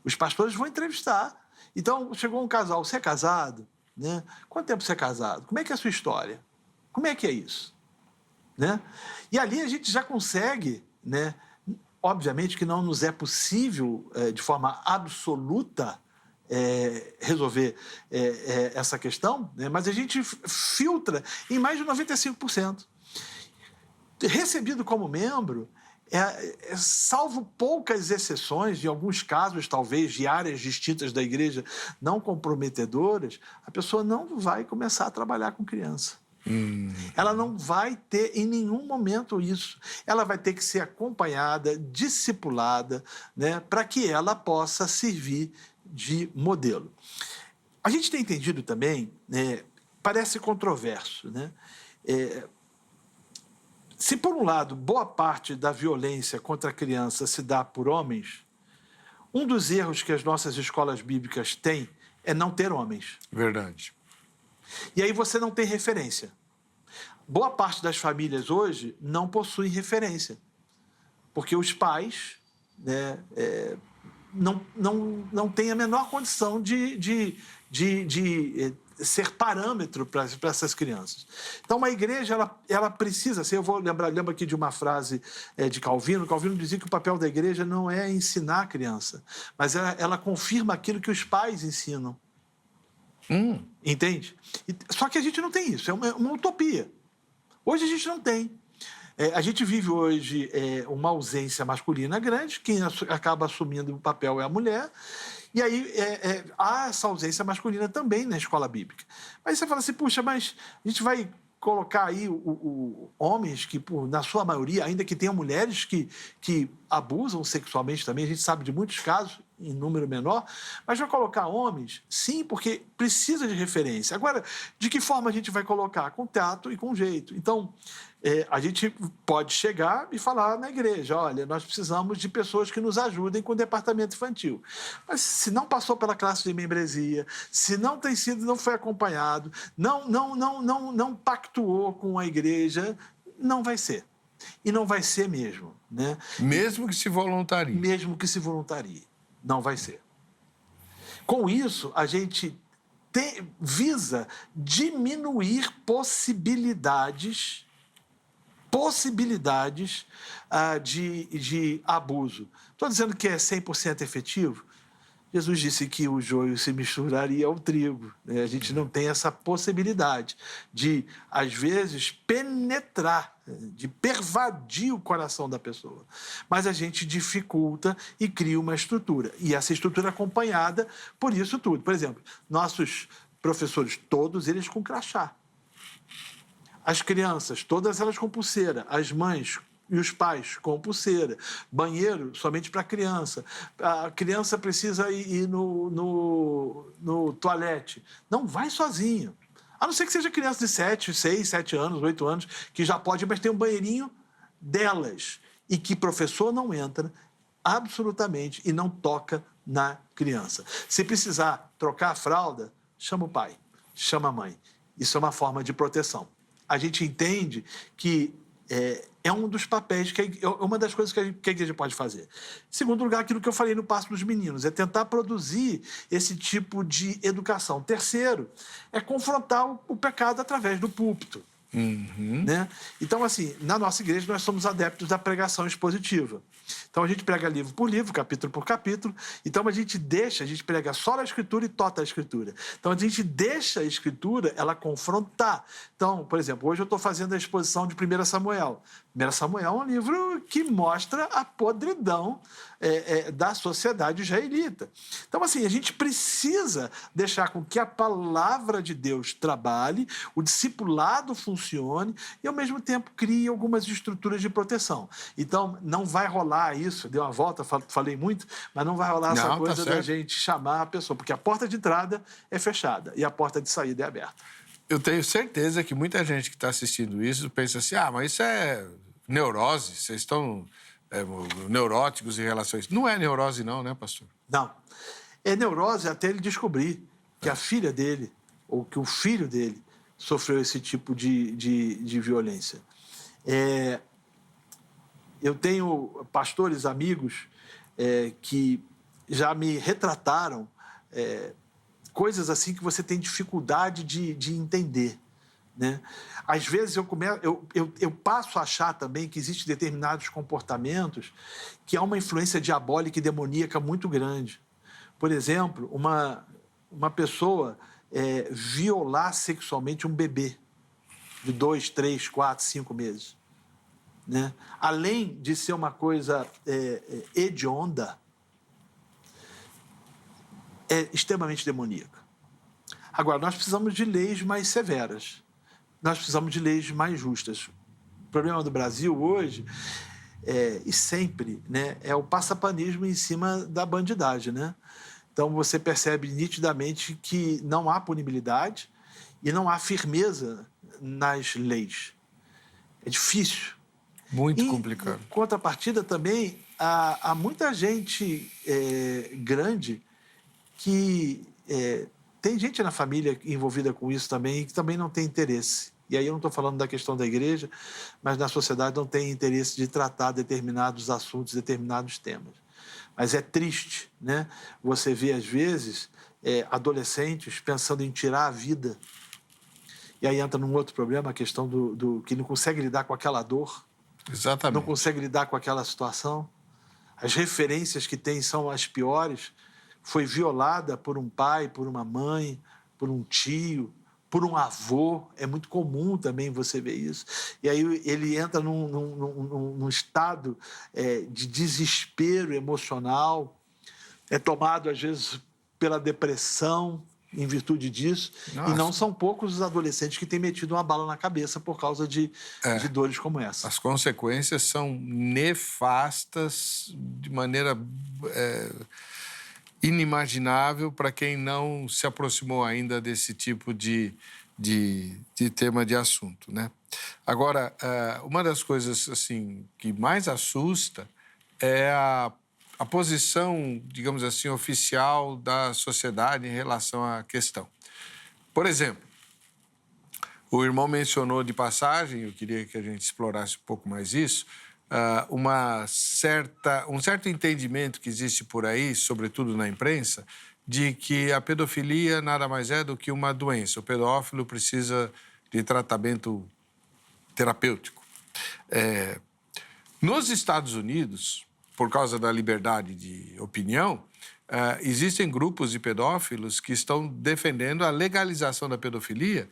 Os pastores vão entrevistar. Então, chegou um casal, você é casado? Né? Quanto tempo você é casado? Como é que é a sua história? Como é que é isso? Né? E ali a gente já consegue, né? Obviamente que não nos é possível, de forma absoluta, resolver essa questão, né? Mas a gente filtra em mais de 95%. Recebido como membro, salvo poucas exceções, em alguns casos, talvez, de áreas distintas da igreja não comprometedoras, a pessoa não vai começar a trabalhar com criança. Ela não vai ter em nenhum momento isso. Ela vai ter que ser acompanhada, discipulada, né, para que ela possa servir de modelo. A gente tem entendido também, parece controverso, né? Se, por um lado, boa parte da violência contra a criança se dá por homens, um dos erros que as nossas escolas bíblicas têm é não ter homens. Verdade. E aí você não tem referência. Boa parte das famílias hoje não possuem referência, porque os pais, né, não têm a menor condição de ser parâmetro para essas crianças. Então, uma igreja, ela precisa ser... Eu vou lembro aqui de uma frase de Calvino. Calvino dizia que o papel da igreja não é ensinar a criança, mas ela confirma aquilo que os pais ensinam. Entende? Só que a gente não tem isso, é uma utopia. Hoje a gente não tem. A gente vive hoje uma ausência masculina grande, quem acaba assumindo o papel é a mulher, e aí há essa ausência masculina também na escola bíblica. Mas você fala assim, puxa, mas a gente vai colocar aí homens que, na sua maioria, ainda que tenham mulheres que abusam sexualmente também, a gente sabe de muitos casos, em número menor, mas vai colocar homens, sim, porque precisa de referência. Agora, de que forma a gente vai colocar? Com tato e com jeito. Então, a gente pode chegar e falar na igreja, olha, nós precisamos de pessoas que nos ajudem com o departamento infantil. Mas se não passou pela classe de membresia, se não tem sido, não foi acompanhado, não pactuou com a igreja, não vai ser. E não vai ser mesmo, né? Mesmo que se voluntarie. Mesmo que se voluntarie. Não vai ser. Com isso, a gente visa diminuir possibilidades de abuso. Estou dizendo que é 100% efetivo? Jesus disse que o joio se misturaria ao trigo, né? A gente não tem essa possibilidade de, às vezes, penetrar, de pervadir o coração da pessoa. Mas a gente dificulta e cria uma estrutura. E essa estrutura é acompanhada por isso tudo. Por exemplo, nossos professores, todos eles com crachá. As crianças, todas elas com pulseira. As mães e os pais com pulseira. Banheiro somente para criança. A criança precisa ir no toalete. Não vai sozinho. A não ser que seja criança de 7, 6, 7 anos, 8 anos, que já pode, mas tem um banheirinho delas. E que professor não entra absolutamente e não toca na criança. Se precisar trocar a fralda, chama o pai, chama a mãe. Isso é uma forma de proteção. A gente entende que é um dos papéis, uma das coisas que a igreja pode fazer. Em segundo lugar, aquilo que eu falei no Passo dos Meninos, é tentar produzir esse tipo de educação. Terceiro, é confrontar o pecado através do púlpito. Né? Então, assim, na nossa igreja nós somos adeptos da pregação expositiva. Então a gente prega livro por livro, capítulo por capítulo. Então a gente prega só a Escritura e tota a Escritura. Então a gente deixa a Escritura ela confrontar. Então, por exemplo, hoje eu estou fazendo a exposição de 1 Samuel. 1 Samuel é um livro que mostra a podridão da sociedade israelita. Então, assim, a gente precisa deixar com que a palavra de Deus trabalhe, o discipulado funcione e, ao mesmo tempo, crie algumas estruturas de proteção. Então, não vai rolar isso, deu uma volta, falei muito, mas não vai rolar essa coisa da gente chamar a pessoa, porque a porta de entrada é fechada e a porta de saída é aberta. Eu tenho certeza que muita gente que está assistindo isso pensa assim, mas isso é neurose, vocês estão neuróticos em relação a isso. Não é neurose não, né, pastor? Não. É neurose até ele descobrir que a filha dele, ou que o filho dele, sofreu esse tipo de violência. Eu tenho pastores, amigos, que já me retrataram coisas assim que você tem dificuldade de entender, né? Às vezes eu passo a achar também que existem determinados comportamentos que há uma influência diabólica e demoníaca muito grande. Por exemplo, uma pessoa violar sexualmente um bebê de 2, 3, 4, 5 meses. Né? Além de ser uma coisa hedionda, é extremamente demoníaca. Agora, nós precisamos de leis mais severas. Nós precisamos de leis mais justas. O problema do Brasil hoje, e sempre, né, é o passapanismo em cima da bandidagem. Né? Então, você percebe nitidamente que não há punibilidade e não há firmeza nas leis. É difícil. Muito complicado. Em contrapartida, também, há muita gente grande que tem gente na família envolvida com isso também e que também não tem interesse. E aí eu não estou falando da questão da igreja, mas na sociedade não tem interesse de tratar determinados assuntos, determinados temas. Mas é triste, né? Você vê, às vezes, adolescentes pensando em tirar a vida. E aí entra num outro problema, a questão do que não consegue lidar com aquela dor. Exatamente. Não consegue lidar com aquela situação. As referências que tem são as piores. Foi violada por um pai, por uma mãe, por um tio, por um avô. É muito comum também você ver isso. E aí ele entra num estado de desespero emocional, é tomado, às vezes, pela depressão em virtude disso. Nossa. E não são poucos os adolescentes que têm metido uma bala na cabeça por causa de dores como essa. As consequências são nefastas de maneira inimaginável para quem não se aproximou ainda desse tipo de tema de assunto, né? Agora, uma das coisas assim que mais assusta é a posição, digamos assim, oficial da sociedade em relação à questão. Por exemplo, o irmão mencionou de passagem, eu queria que a gente explorasse um pouco mais isso, um certo entendimento que existe por aí, sobretudo na imprensa, de que a pedofilia nada mais é do que uma doença. O pedófilo precisa de tratamento terapêutico. Nos Estados Unidos, por causa da liberdade de opinião, existem grupos de pedófilos que estão defendendo a legalização da pedofilia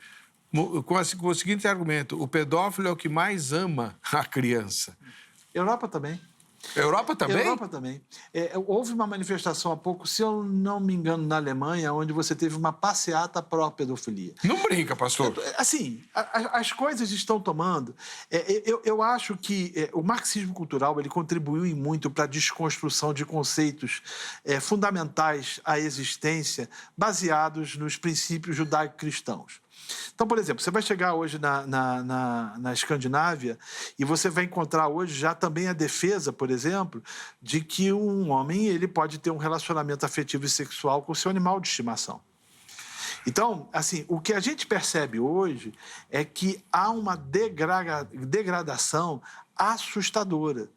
com o seguinte argumento: o pedófilo é o que mais ama a criança. Europa também. Europa também? Europa também. Houve uma manifestação há pouco, se eu não me engano, na Alemanha, onde você teve uma passeata pró-pedofilia. Não brinca, pastor. Assim, as coisas estão tomando. Eu acho que o marxismo cultural ele contribuiu muito para a desconstrução de conceitos fundamentais à existência, baseados nos princípios judaico-cristãos. Então, por exemplo, você vai chegar hoje na Escandinávia e você vai encontrar hoje já também a defesa, por exemplo, de que um homem ele pode ter um relacionamento afetivo e sexual com o seu animal de estimação. Então, assim, o que a gente percebe hoje é que há uma degradação assustadora.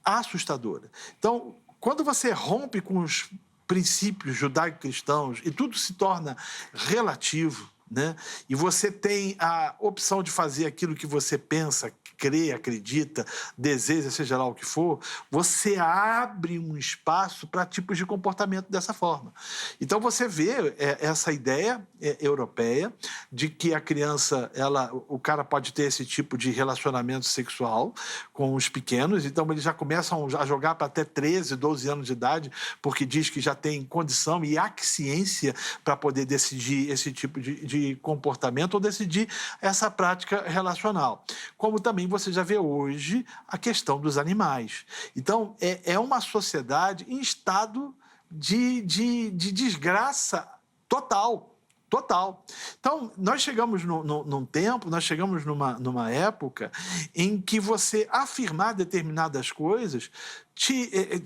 Assustadora. Então, quando você rompe com os princípios judaico-cristãos e tudo se torna relativo, né? E você tem a opção de fazer aquilo que você pensa, crê, acredita, deseja, seja lá o que for, você abre um espaço para tipos de comportamento dessa forma. Então você vê essa ideia europeia de que a criança, o cara pode ter esse tipo de relacionamento sexual com os pequenos, então eles já começam a jogar para até 13, 12 anos de idade, porque diz que já tem condição e aciência para poder decidir esse tipo de comportamento ou decidir essa prática relacional. Como também você já vê hoje a questão dos animais. Então, é uma sociedade em estado de desgraça total. Total. Então, nós chegamos num tempo, nós chegamos numa época em que você afirmar determinadas coisas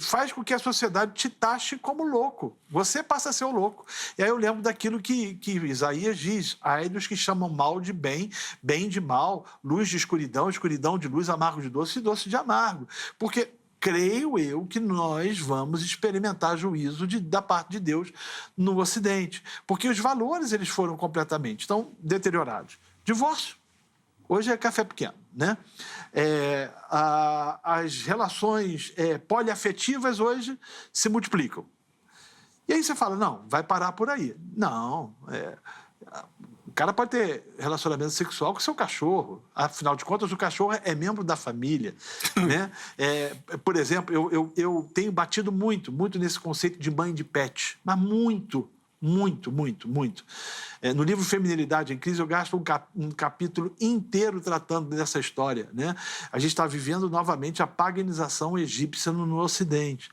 faz com que a sociedade te taxe como louco. Você passa a ser o louco. E aí eu lembro daquilo que Isaías diz: ai dos que chamam mal de bem, bem de mal, luz de escuridão, escuridão de luz, amargo de doce e doce de amargo. Porque creio eu que nós vamos experimentar juízo da parte de Deus no Ocidente. Porque os valores eles foram completamente deteriorados. Divórcio. Hoje é café pequeno, né? As relações poliafetivas hoje se multiplicam. E aí você fala, não, vai parar por aí. Não, o cara pode ter relacionamento sexual com o seu cachorro. Afinal de contas, o cachorro é membro da família. Né? Por exemplo, eu tenho batido muito nesse conceito de mãe de pet. Mas muito. No livro Feminilidade em Crise, eu gasto um capítulo inteiro tratando dessa história. Né? A gente está vivendo novamente a paganização egípcia no Ocidente.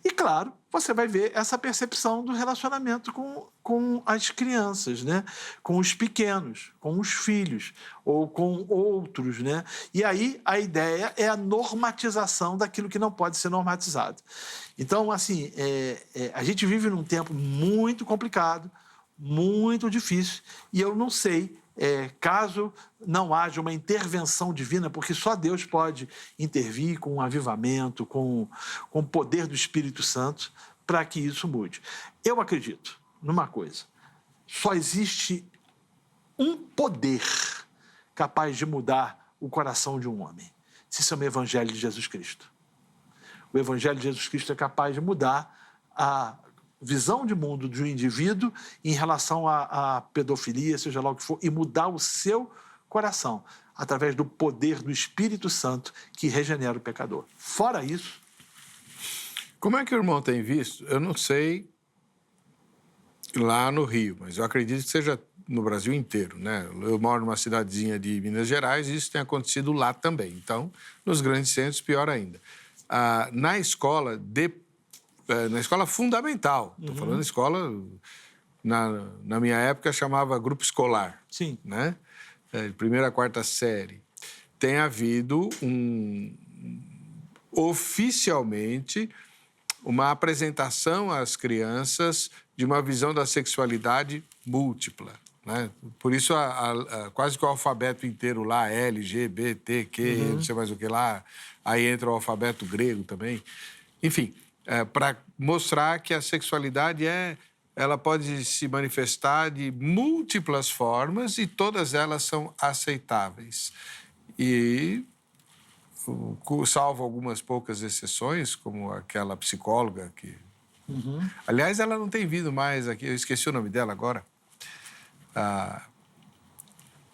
E, claro, você vai ver essa percepção do relacionamento com as crianças, né? Com os pequenos, com os filhos ou com outros. Né? E aí a ideia é a normatização daquilo que não pode ser normatizado. Então, assim, a gente vive num tempo muito complicado, muito difícil, e eu não sei, caso não haja uma intervenção divina, porque só Deus pode intervir com um avivamento, com o poder do Espírito Santo, para que isso mude. Eu acredito numa coisa: só existe um poder capaz de mudar o coração de um homem. Se chama o Evangelho de Jesus Cristo. O Evangelho de Jesus Cristo é capaz de mudar a visão de mundo de um indivíduo em relação à pedofilia, seja lá o que for, e mudar o seu coração através do poder do Espírito Santo que regenera o pecador. Fora isso... Como é que o irmão tem visto? Eu não sei lá no Rio, mas eu acredito que seja no Brasil inteiro, né? Eu moro numa cidadezinha de Minas Gerais e isso tem acontecido lá também. Então, nos grandes centros, pior ainda. Na escola, na escola fundamental. Estou falando escola, na minha época, chamava grupo escolar. Sim. Né? De primeira a quarta série. Tem havido, oficialmente, uma apresentação às crianças de uma visão da sexualidade múltipla. Né? Por isso, quase que o alfabeto inteiro lá, L, G, B, T, Q, não sei mais o que lá, aí entra o alfabeto grego também. Enfim, para mostrar que a sexualidade ela pode se manifestar de múltiplas formas e todas elas são aceitáveis. E, salvo algumas poucas exceções, como aquela psicóloga que... Aliás, ela não tem vindo mais aqui, eu esqueci o nome dela agora.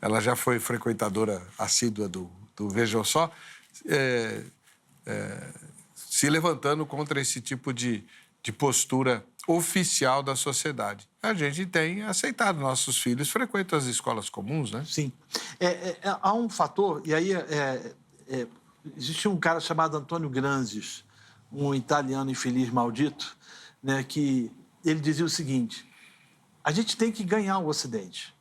Ela já foi frequentadora assídua do Vejam Só, se levantando contra esse tipo de postura oficial da sociedade. A gente tem aceitado, nossos filhos frequentam as escolas comuns, né? Sim. Há um fator, e aí existia um cara chamado Antônio Granzis, um italiano infeliz maldito, né, que ele dizia o seguinte: a gente tem que ganhar o Ocidente.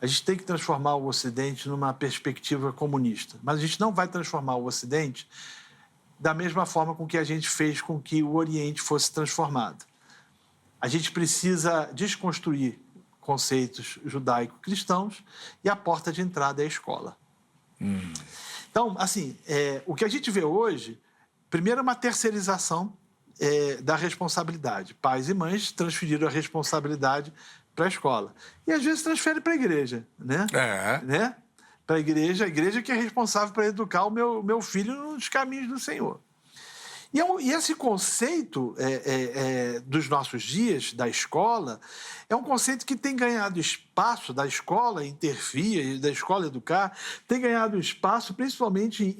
A gente tem que transformar o Ocidente numa perspectiva comunista. Mas a gente não vai transformar o Ocidente da mesma forma com que a gente fez com que o Oriente fosse transformado. A gente precisa desconstruir conceitos judaico-cristãos e a porta de entrada é a escola. Então, assim, o que a gente vê hoje, primeiro, é uma terceirização da responsabilidade. Pais e mães transferiram a responsabilidade para a escola. E, às vezes, transferem para a igreja, né? Né? Para a igreja que é responsável por educar o meu filho nos caminhos do Senhor. E esse conceito dos nossos dias, da escola, é um conceito que tem ganhado espaço, da escola intervir, da escola educar, tem ganhado espaço principalmente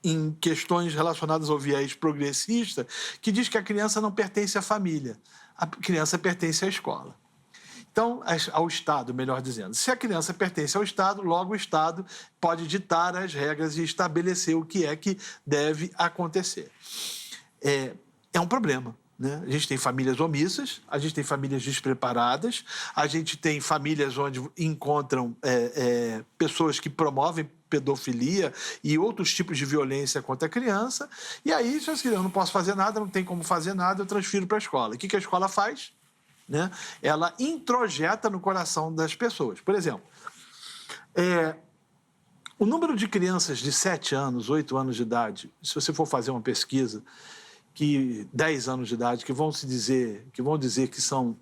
em questões relacionadas ao viés progressista, que diz que a criança não pertence à família, a criança pertence à escola. Então, ao Estado, melhor dizendo. Se a criança pertence ao Estado, logo o Estado pode ditar as regras e estabelecer o que é que deve acontecer. É um problema, né? A gente tem famílias omissas, a gente tem famílias despreparadas, a gente tem famílias onde encontram pessoas que promovem pedofilia e outros tipos de violência contra a criança, e aí, eu não posso fazer nada, não tem como fazer nada, eu transfiro para a escola. O que a escola faz? Né? Ela introjeta no coração das pessoas. Por exemplo, o número de crianças de 7 anos, 8 anos de idade, se você for fazer uma pesquisa, 10 anos de idade, que vão dizer que são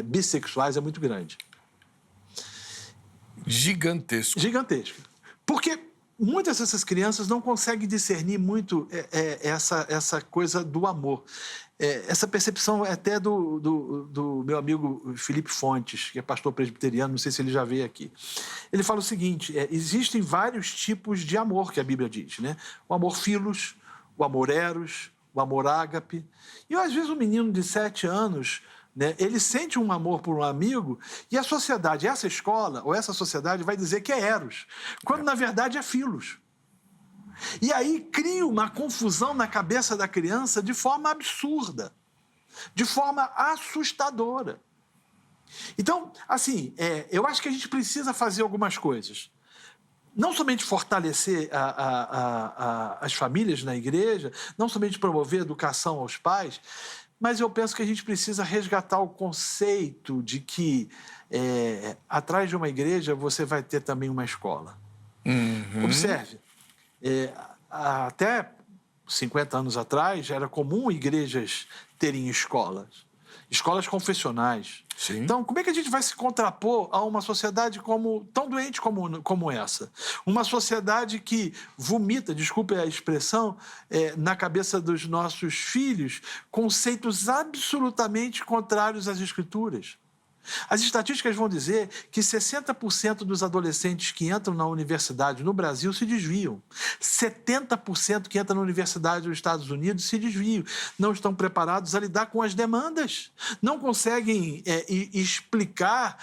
bissexuais, é muito grande. Gigantesco. Gigantesco. Porque muitas dessas crianças não conseguem discernir muito essa coisa do amor. Essa percepção até do meu amigo Felipe Fontes, que é pastor presbiteriano, não sei se ele já veio aqui. Ele fala o seguinte: existem vários tipos de amor que a Bíblia diz, né? O amor filos, o amor eros, o amor ágape. E às vezes um menino de 7 anos, né, ele sente um amor por um amigo e a sociedade, essa escola ou essa sociedade vai dizer que é eros, quando na verdade é filos. E aí cria uma confusão na cabeça da criança de forma absurda, de forma assustadora. Então, assim, eu acho que a gente precisa fazer algumas coisas. Não somente fortalecer as famílias na igreja, não somente promover educação aos pais, mas eu penso que a gente precisa resgatar o conceito de que atrás de uma igreja você vai ter também uma escola. Observe. Até 50 anos atrás, era comum igrejas terem escolas confessionais. Sim. Então, como é que a gente vai se contrapor a uma sociedade tão doente como essa? Uma sociedade que vomita, desculpe a expressão, na cabeça dos nossos filhos, conceitos absolutamente contrários às Escrituras. As estatísticas vão dizer que 60% dos adolescentes que entram na universidade no Brasil se desviam. 70% que entram na universidade nos Estados Unidos se desviam. Não estão preparados a lidar com as demandas. Não conseguem explicar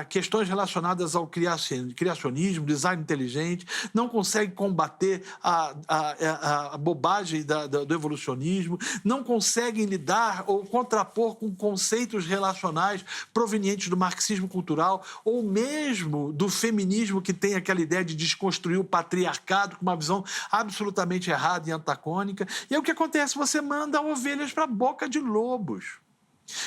questões relacionadas ao criacionismo, design inteligente. Não conseguem combater a bobagem do evolucionismo. Não conseguem lidar ou contrapor com conceitos relacionais provenientes do marxismo cultural ou mesmo do feminismo, que tem aquela ideia de desconstruir o patriarcado com uma visão absolutamente errada e antagônica. E aí o que acontece? Você manda ovelhas para a boca de lobos.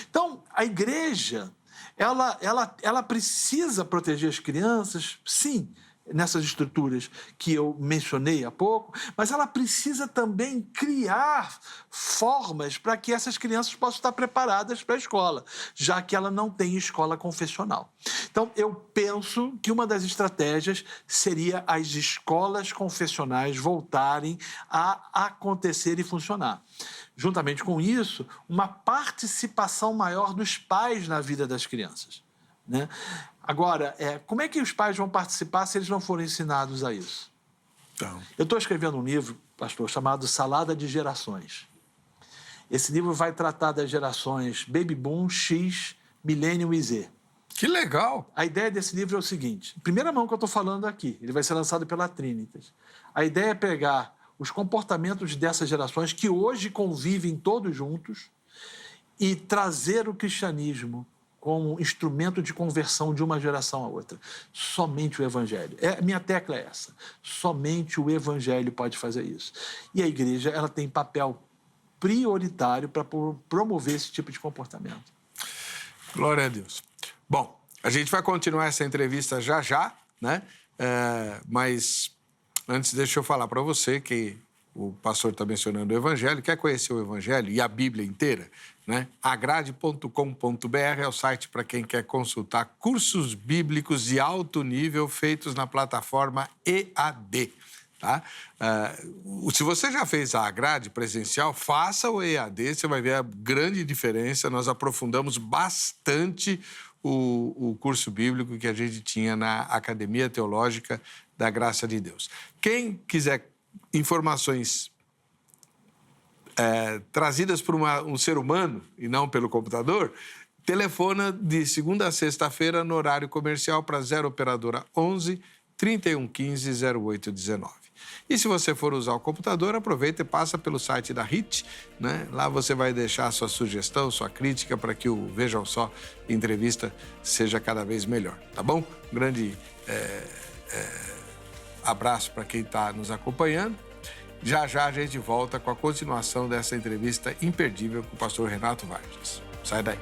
Então, a igreja, ela precisa proteger as crianças, sim, nessas estruturas que eu mencionei há pouco, mas ela precisa também criar formas para que essas crianças possam estar preparadas para a escola, já que ela não tem escola confessional. Então, eu penso que uma das estratégias seria as escolas confessionais voltarem a acontecer e funcionar. Juntamente com isso, uma participação maior dos pais na vida das crianças, né? Agora, como é que os pais vão participar se eles não forem ensinados a isso? Então. Eu estou escrevendo um livro, pastor, chamado Salada de Gerações. Esse livro vai tratar das gerações Baby Boom, X, Millennium e Z. Que legal! A ideia desse livro é o seguinte, em primeira mão que eu estou falando aqui, ele vai ser lançado pela Trinitas. A ideia é pegar os comportamentos dessas gerações que hoje convivem todos juntos e trazer o cristianismo como instrumento de conversão de uma geração à outra. Somente o Evangelho. Minha tecla é essa. Somente o Evangelho pode fazer isso. E a igreja, ela tem papel prioritário para promover esse tipo de comportamento. Glória a Deus. Bom, a gente vai continuar essa entrevista já, né? Mas antes deixa eu falar para você que o pastor está mencionando o Evangelho. Quer conhecer o Evangelho e a Bíblia inteira? Né? Agrade.com.br é o site para quem quer consultar cursos bíblicos de alto nível feitos na plataforma EAD. Tá? Se você já fez a Agrade presencial, faça o EAD, você vai ver a grande diferença. Nós aprofundamos bastante o curso bíblico que a gente tinha na Academia Teológica da Graça de Deus. Quem quiser informações trazidas por um ser humano e não pelo computador, telefona de segunda a sexta-feira no horário comercial para 0 operadora 11 3115 0819. E se você for usar o computador, aproveita e passa pelo site da HIT, né? Lá você vai deixar a sua sugestão, sua crítica para que o Vejam Só entrevista seja cada vez melhor, tá bom? Um grande abraço para quem está nos acompanhando. Já a gente volta com a continuação dessa entrevista imperdível com o pastor Renato Vargas. Sai daí.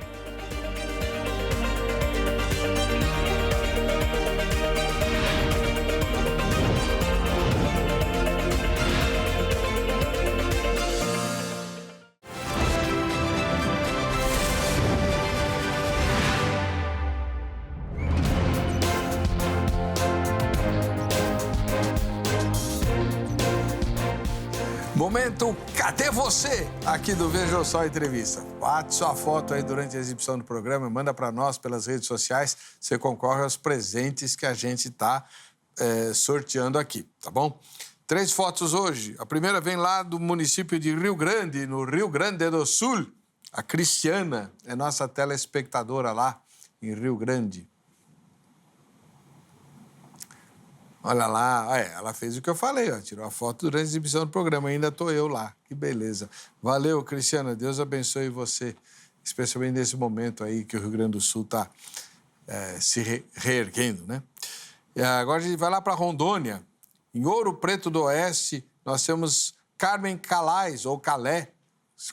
Momento, cadê você? Aqui do Vejam Só Entrevista. Bate sua foto aí durante a exibição do programa, manda para nós pelas redes sociais, você concorre aos presentes que a gente está sorteando aqui, tá bom? 3 fotos hoje. A primeira vem lá do município de Rio Grande, no Rio Grande do Sul. A Cristiana é nossa telespectadora lá em Rio Grande. Olha lá, ela fez o que eu falei, tirou a foto durante a exibição do programa, ainda estou eu lá, que beleza. Valeu, Cristiana, Deus abençoe você, especialmente nesse momento aí que o Rio Grande do Sul está se reerguendo, né? E agora a gente vai lá para Rondônia, em Ouro Preto do Oeste, nós temos Carmen Calais, ou Calais,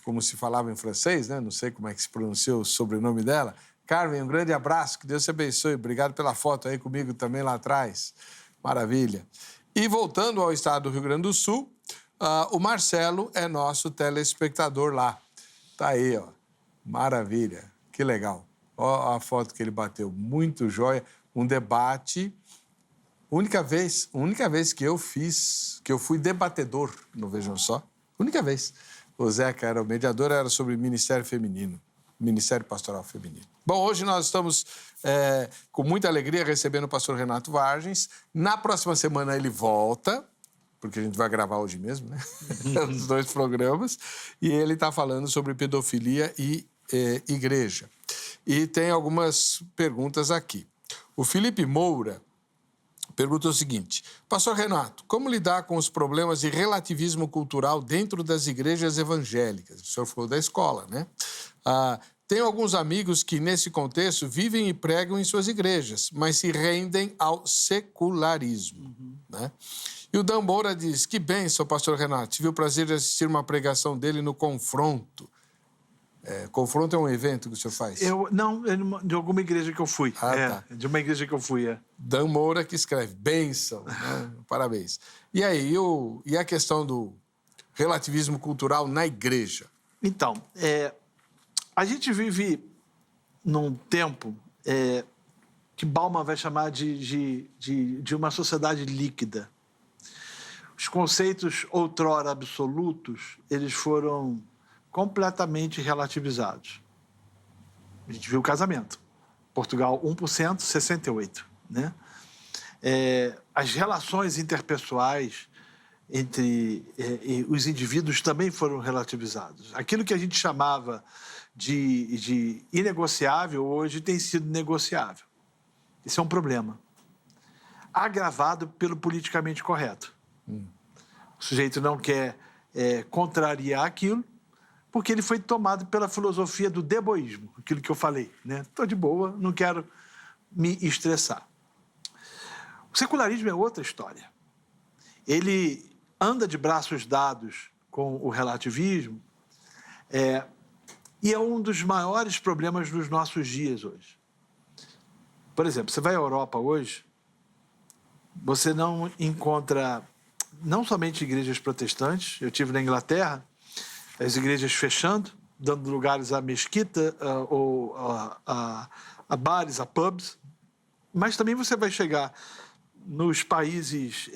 como se falava em francês, né? Não sei como é que se pronuncia o sobrenome dela. Carmen, um grande abraço, que Deus te abençoe, obrigado pela foto aí comigo também lá atrás. Maravilha. E voltando ao estado do Rio Grande do Sul, o Marcelo é nosso telespectador lá. Tá aí, ó. Maravilha. Que legal. Ó a foto que ele bateu. Muito jóia. Um debate. Única vez que eu fui debatedor no Vejam Só. Única vez. O Zeca era o mediador, era sobre Ministério Feminino. Ministério Pastoral Feminino. Bom, hoje nós estamos com muita alegria recebendo o pastor Renato Vargens. Na próxima semana ele volta, porque a gente vai gravar hoje mesmo, né? Os 2 programas. E ele está falando sobre pedofilia e igreja. E tem algumas perguntas aqui. O Felipe Moura pergunta o seguinte: pastor Renato, como lidar com os problemas de relativismo cultural dentro das igrejas evangélicas? O senhor falou da escola, né? Tenho alguns amigos que, nesse contexto, vivem e pregam em suas igrejas, mas se rendem ao secularismo, né? E o Dan Moura diz: que bênção, pastor Renato. Tive o prazer de assistir uma pregação dele no Confronto. Confronto é um evento que o senhor faz? Não, de alguma igreja que eu fui. Tá. De uma igreja que eu fui, Dan Moura que escreve: bênção, né? Parabéns. E aí, e a questão do relativismo cultural na igreja? Então, a gente vive num tempo que Bauman vai chamar de uma sociedade líquida. Os conceitos outrora absolutos, eles foram completamente relativizados. A gente viu o casamento. Portugal, 1%, 68%. Né? As relações interpessoais entre os indivíduos também foram relativizados. Aquilo que a gente chamava de inegociável, hoje tem sido negociável. Isso é um problema. Agravado pelo politicamente correto. O sujeito não quer contrariar aquilo, porque ele foi tomado pela filosofia do deboísmo, aquilo que eu falei, né? Estou de boa, não quero me estressar. O secularismo é outra história. Ele anda de braços dados com o relativismo e é um dos maiores problemas dos nossos dias hoje. Por exemplo, você vai à Europa hoje, você não encontra não somente igrejas protestantes. Eu estive na Inglaterra, as igrejas fechando, dando lugares à mesquita, ou a bares, a pubs. Mas também você vai chegar nos países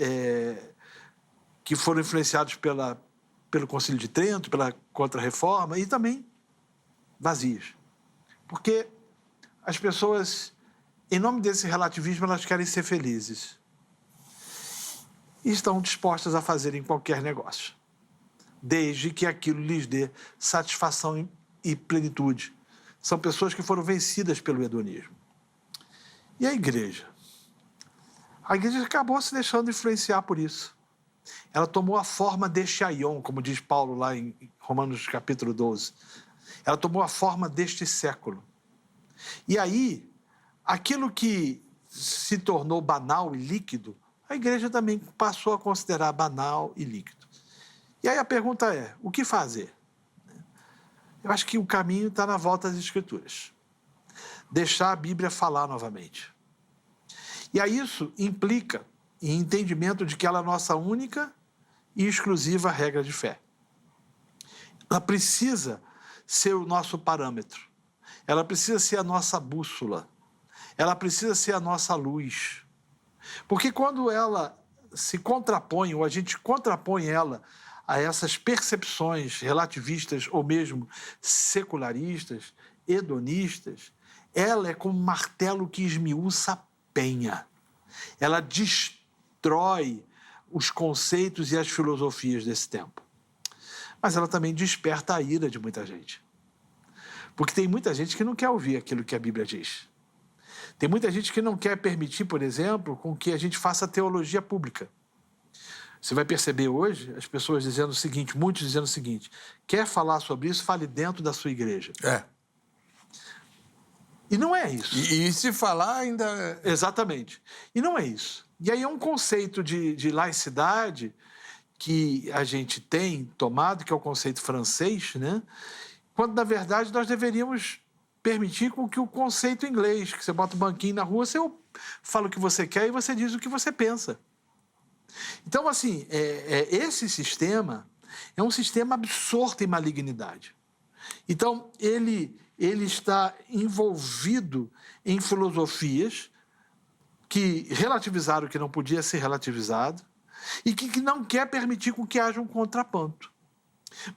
que foram influenciados pelo Concílio de Trento, pela Contra-Reforma, e também vazias. Porque as pessoas, em nome desse relativismo, elas querem ser felizes. E estão dispostas a fazerem qualquer negócio, desde que aquilo lhes dê satisfação e plenitude. São pessoas que foram vencidas pelo hedonismo. E a igreja? A igreja acabou se deixando influenciar por isso. Ela tomou a forma deste aion, como diz Paulo lá em Romanos capítulo 12. Ela tomou a forma deste século. E aí, aquilo que se tornou banal e líquido, a igreja também passou a considerar banal e líquido. E aí a pergunta é, o que fazer? Eu acho que o caminho está na volta às Escrituras. Deixar a Bíblia falar novamente. E aí isso implica em entendimento de que ela é a nossa única e exclusiva regra de fé. Ela precisa ser o nosso parâmetro. Ela precisa ser a nossa bússola. Ela precisa ser a nossa luz. Porque quando ela se contrapõe, ou a gente contrapõe ela a essas percepções relativistas ou mesmo secularistas, hedonistas, ela é como um martelo que esmiuça a penha. Ela destrói os conceitos e as filosofias desse tempo. Mas ela também desperta a ira de muita gente. Porque tem muita gente que não quer ouvir aquilo que a Bíblia diz. Tem muita gente que não quer permitir, por exemplo, com que a gente faça teologia pública. Você vai perceber hoje as pessoas dizendo o seguinte, muitos dizendo o seguinte, quer falar sobre isso, fale dentro da sua igreja. E não é isso. E se falar ainda... Exatamente. E não é isso. E aí é um conceito de laicidade que a gente tem tomado, que é o conceito francês, né? Quando, na verdade, nós deveríamos permitir com que o conceito inglês, que você bota um banquinho na rua, você fala o que você quer e você diz o que você pensa. Então, assim, esse sistema é um sistema absorto em malignidade. Então, ele está envolvido em filosofias que relativizaram o que não podia ser relativizado e que não quer permitir com que haja um contraponto.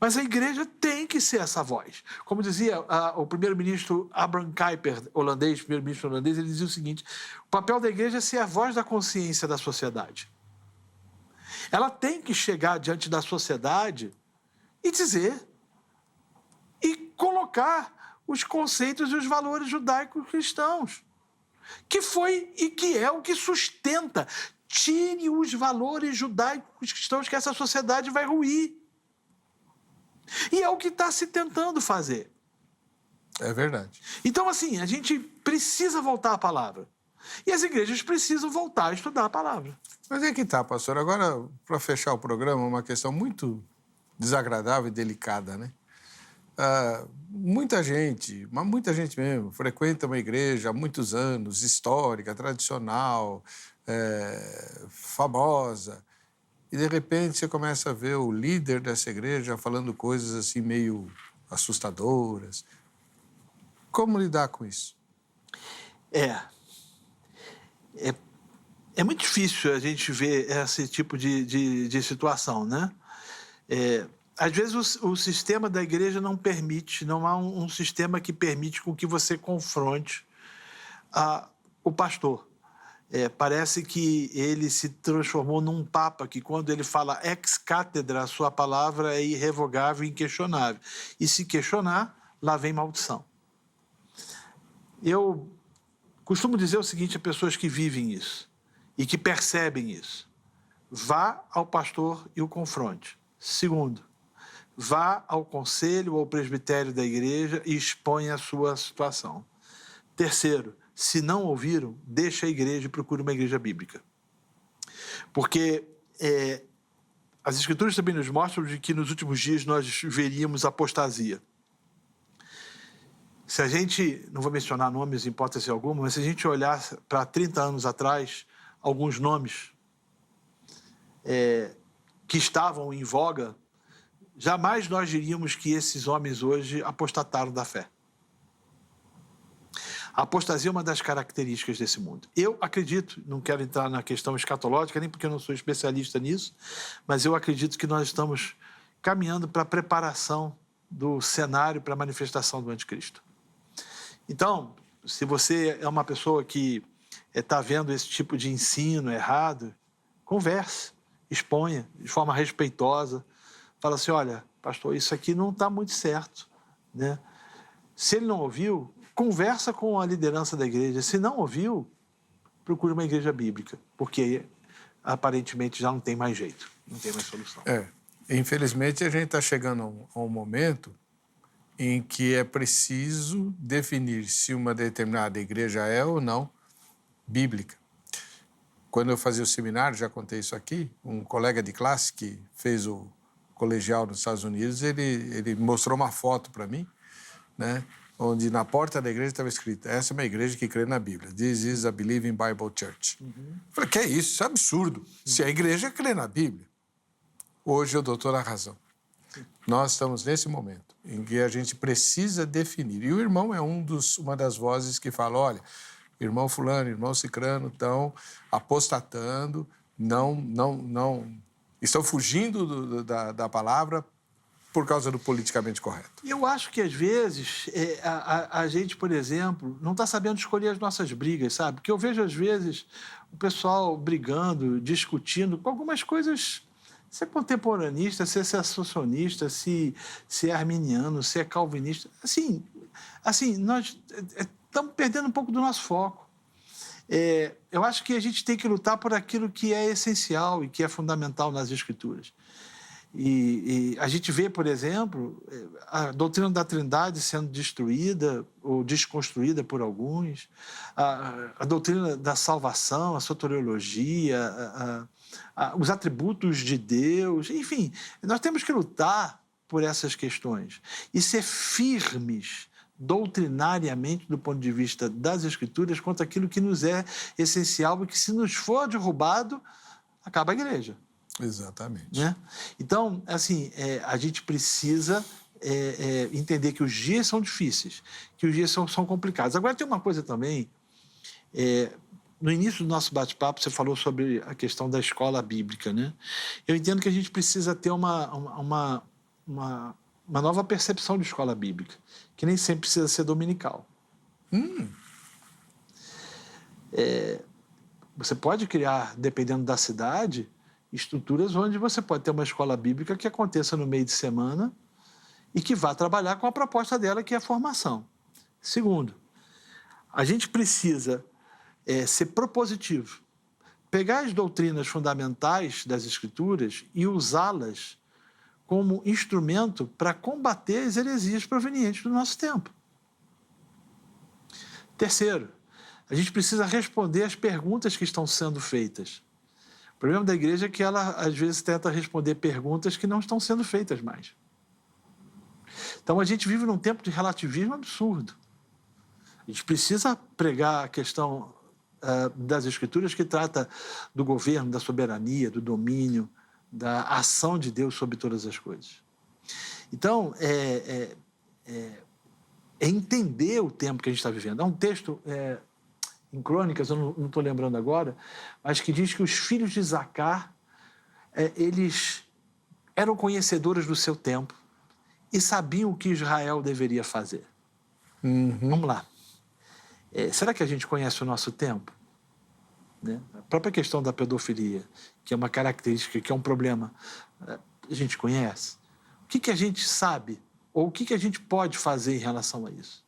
Mas a igreja tem que ser essa voz. Como dizia o primeiro-ministro Abraham Kuyper, primeiro-ministro holandês, ele dizia o seguinte: o papel da igreja é ser a voz da consciência da sociedade. Ela tem que chegar diante da sociedade e dizer, e colocar os conceitos e os valores judaicos cristãos, que foi e que é o que sustenta. Tire os valores judaicos cristãos que essa sociedade vai ruir. E é o que está se tentando fazer. É verdade. Então, assim, a gente precisa voltar à palavra. E as igrejas precisam voltar a estudar a palavra. Mas é que tá, pastor. Agora, para fechar o programa, uma questão muito desagradável e delicada, né? Muita gente, mas muita gente mesmo, frequenta uma igreja há muitos anos, histórica, tradicional, famosa, e de repente você começa a ver o líder dessa igreja falando coisas assim meio assustadoras. Como lidar com isso? É muito difícil a gente ver esse tipo de situação, né? Às vezes o sistema da igreja não permite, não há um sistema que permite com que você confronte o pastor. Parece que ele se transformou num papa que, quando ele fala ex cátedra, a sua palavra é irrevogável e inquestionável. E se questionar, lá vem maldição. Eu costumo dizer o seguinte a pessoas que vivem isso e que percebem isso: vá ao pastor e o confronte. Segundo, vá ao conselho ou ao presbitério da igreja e exponha a sua situação. Terceiro, se não ouviram, deixe a igreja e procure uma igreja bíblica. Porque as Escrituras também nos mostram de que nos últimos dias nós veríamos apostasia. Se a gente, não vou mencionar nomes em hipótese alguma, mas se a gente olhar para 30 anos atrás, alguns nomes que estavam em voga, jamais nós diríamos que esses homens hoje apostataram da fé. A apostasia é uma das características desse mundo. Eu acredito, não quero entrar na questão escatológica, nem porque eu não sou especialista nisso, mas eu acredito que nós estamos caminhando para a preparação do cenário para a manifestação do anticristo. Então, se você é uma pessoa que está vendo esse tipo de ensino errado, converse, exponha de forma respeitosa. Fala assim: olha, pastor, isso aqui não está muito certo, né? Se ele não ouviu, conversa com a liderança da igreja. Se não ouviu, procure uma igreja bíblica, porque aparentemente já não tem mais jeito, não tem mais solução. Infelizmente, a gente está chegando a um momento em que é preciso definir se uma determinada igreja é ou não bíblica. Quando eu fazia o seminário, já contei isso aqui, um colega de classe que fez o colegial nos Estados Unidos, ele mostrou uma foto para mim, né, onde na porta da igreja estava escrito: essa é uma igreja que crê na Bíblia. This is a Believing Bible Church. Eu falei: que é isso? Isso é absurdo. Se a igreja crê na Bíblia. Hoje eu dou toda a razão. Nós estamos nesse momento em que a gente precisa definir. E o irmão é uma das vozes que fala: olha, irmão fulano, irmão cicrano estão apostatando, estão fugindo da palavra por causa do politicamente correto. Eu acho que, às vezes, a gente, por exemplo, não está sabendo escolher as nossas brigas, sabe? Porque eu vejo, às vezes, o pessoal brigando, discutindo com algumas coisas. Se é contemporanista, se é associacionista, se é arminiano, se é calvinista. Assim, nós estamos perdendo um pouco do nosso foco. Eu acho que a gente tem que lutar por aquilo que é essencial e que é fundamental nas Escrituras. E a gente vê, por exemplo, a doutrina da Trindade sendo destruída ou desconstruída por alguns, a doutrina da salvação, a soteriologia, os atributos de Deus, enfim, nós temos que lutar por essas questões e ser firmes doutrinariamente do ponto de vista das Escrituras quanto àquilo que nos é essencial e que, se nos for derrubado, acaba a igreja. Exatamente. Né? Então, assim, a gente precisa entender que os dias são difíceis, que os dias são complicados. Agora, tem uma coisa também. No início do nosso bate-papo, você falou sobre a questão da escola bíblica, né? Eu entendo que a gente precisa ter uma uma nova percepção de escola bíblica, que nem sempre precisa ser dominical. Você pode criar, dependendo da cidade, estruturas onde você pode ter uma escola bíblica que aconteça no meio de semana e que vá trabalhar com a proposta dela, que é a formação. Segundo, a gente precisa ser propositivo. Pegar as doutrinas fundamentais das Escrituras e usá-las como instrumento para combater as heresias provenientes do nosso tempo. Terceiro, a gente precisa responder às perguntas que estão sendo feitas. O problema da igreja é que ela, às vezes, tenta responder perguntas que não estão sendo feitas mais. Então, a gente vive num tempo de relativismo absurdo. A gente precisa pregar a questão das Escrituras, que trata do governo, da soberania, do domínio, da ação de Deus sobre todas as coisas. Então, é entender o tempo que a gente está vivendo. Há um texto em Crônicas, eu não estou lembrando agora, mas que diz que os filhos de Zacar, eles eram conhecedores do seu tempo e sabiam o que Israel deveria fazer. Vamos lá. Será que a gente conhece o nosso tempo? Né? A própria questão da pedofilia, que é uma característica, que é um problema, a gente conhece? O que a gente sabe? Ou o que a gente pode fazer em relação a isso?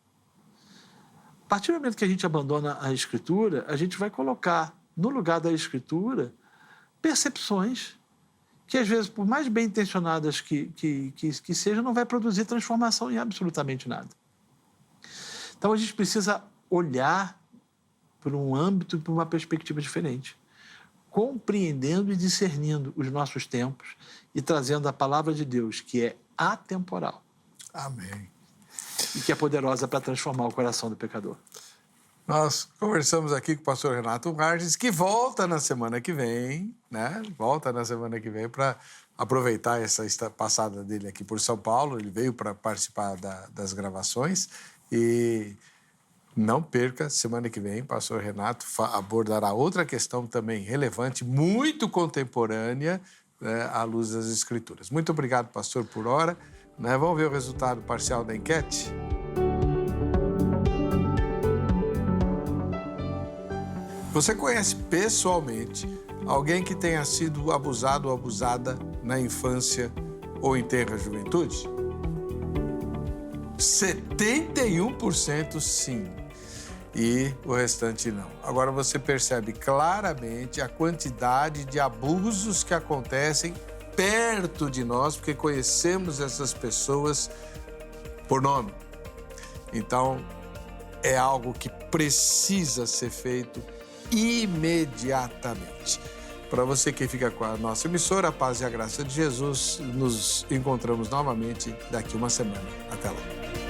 A partir do momento que a gente abandona a Escritura, a gente vai colocar no lugar da Escritura percepções que, às vezes, por mais bem intencionadas que sejam, não vai produzir transformação em absolutamente nada. Então, a gente precisa olhar por um âmbito e por uma perspectiva diferente, compreendendo e discernindo os nossos tempos e trazendo a palavra de Deus, que é atemporal. Amém. E que é poderosa para transformar o coração do pecador. Nós conversamos aqui com o pastor Renato Martins, que volta na semana que vem, né? Volta na semana que vem para aproveitar essa passada dele aqui por São Paulo. Ele veio para participar das gravações e não perca, semana que vem, pastor Renato abordará outra questão também relevante, muito contemporânea, né, à luz das Escrituras. Muito obrigado, pastor, por hora. Né? Vamos ver o resultado parcial da enquete? Você conhece pessoalmente alguém que tenha sido abusado ou abusada na infância ou em tenra juventude? 71% sim. E o restante não. Agora você percebe claramente a quantidade de abusos que acontecem perto de nós, porque conhecemos essas pessoas por nome. Então, é algo que precisa ser feito imediatamente. Para você que fica com a nossa emissora, a paz e a graça de Jesus, nos encontramos novamente daqui uma semana. Até lá.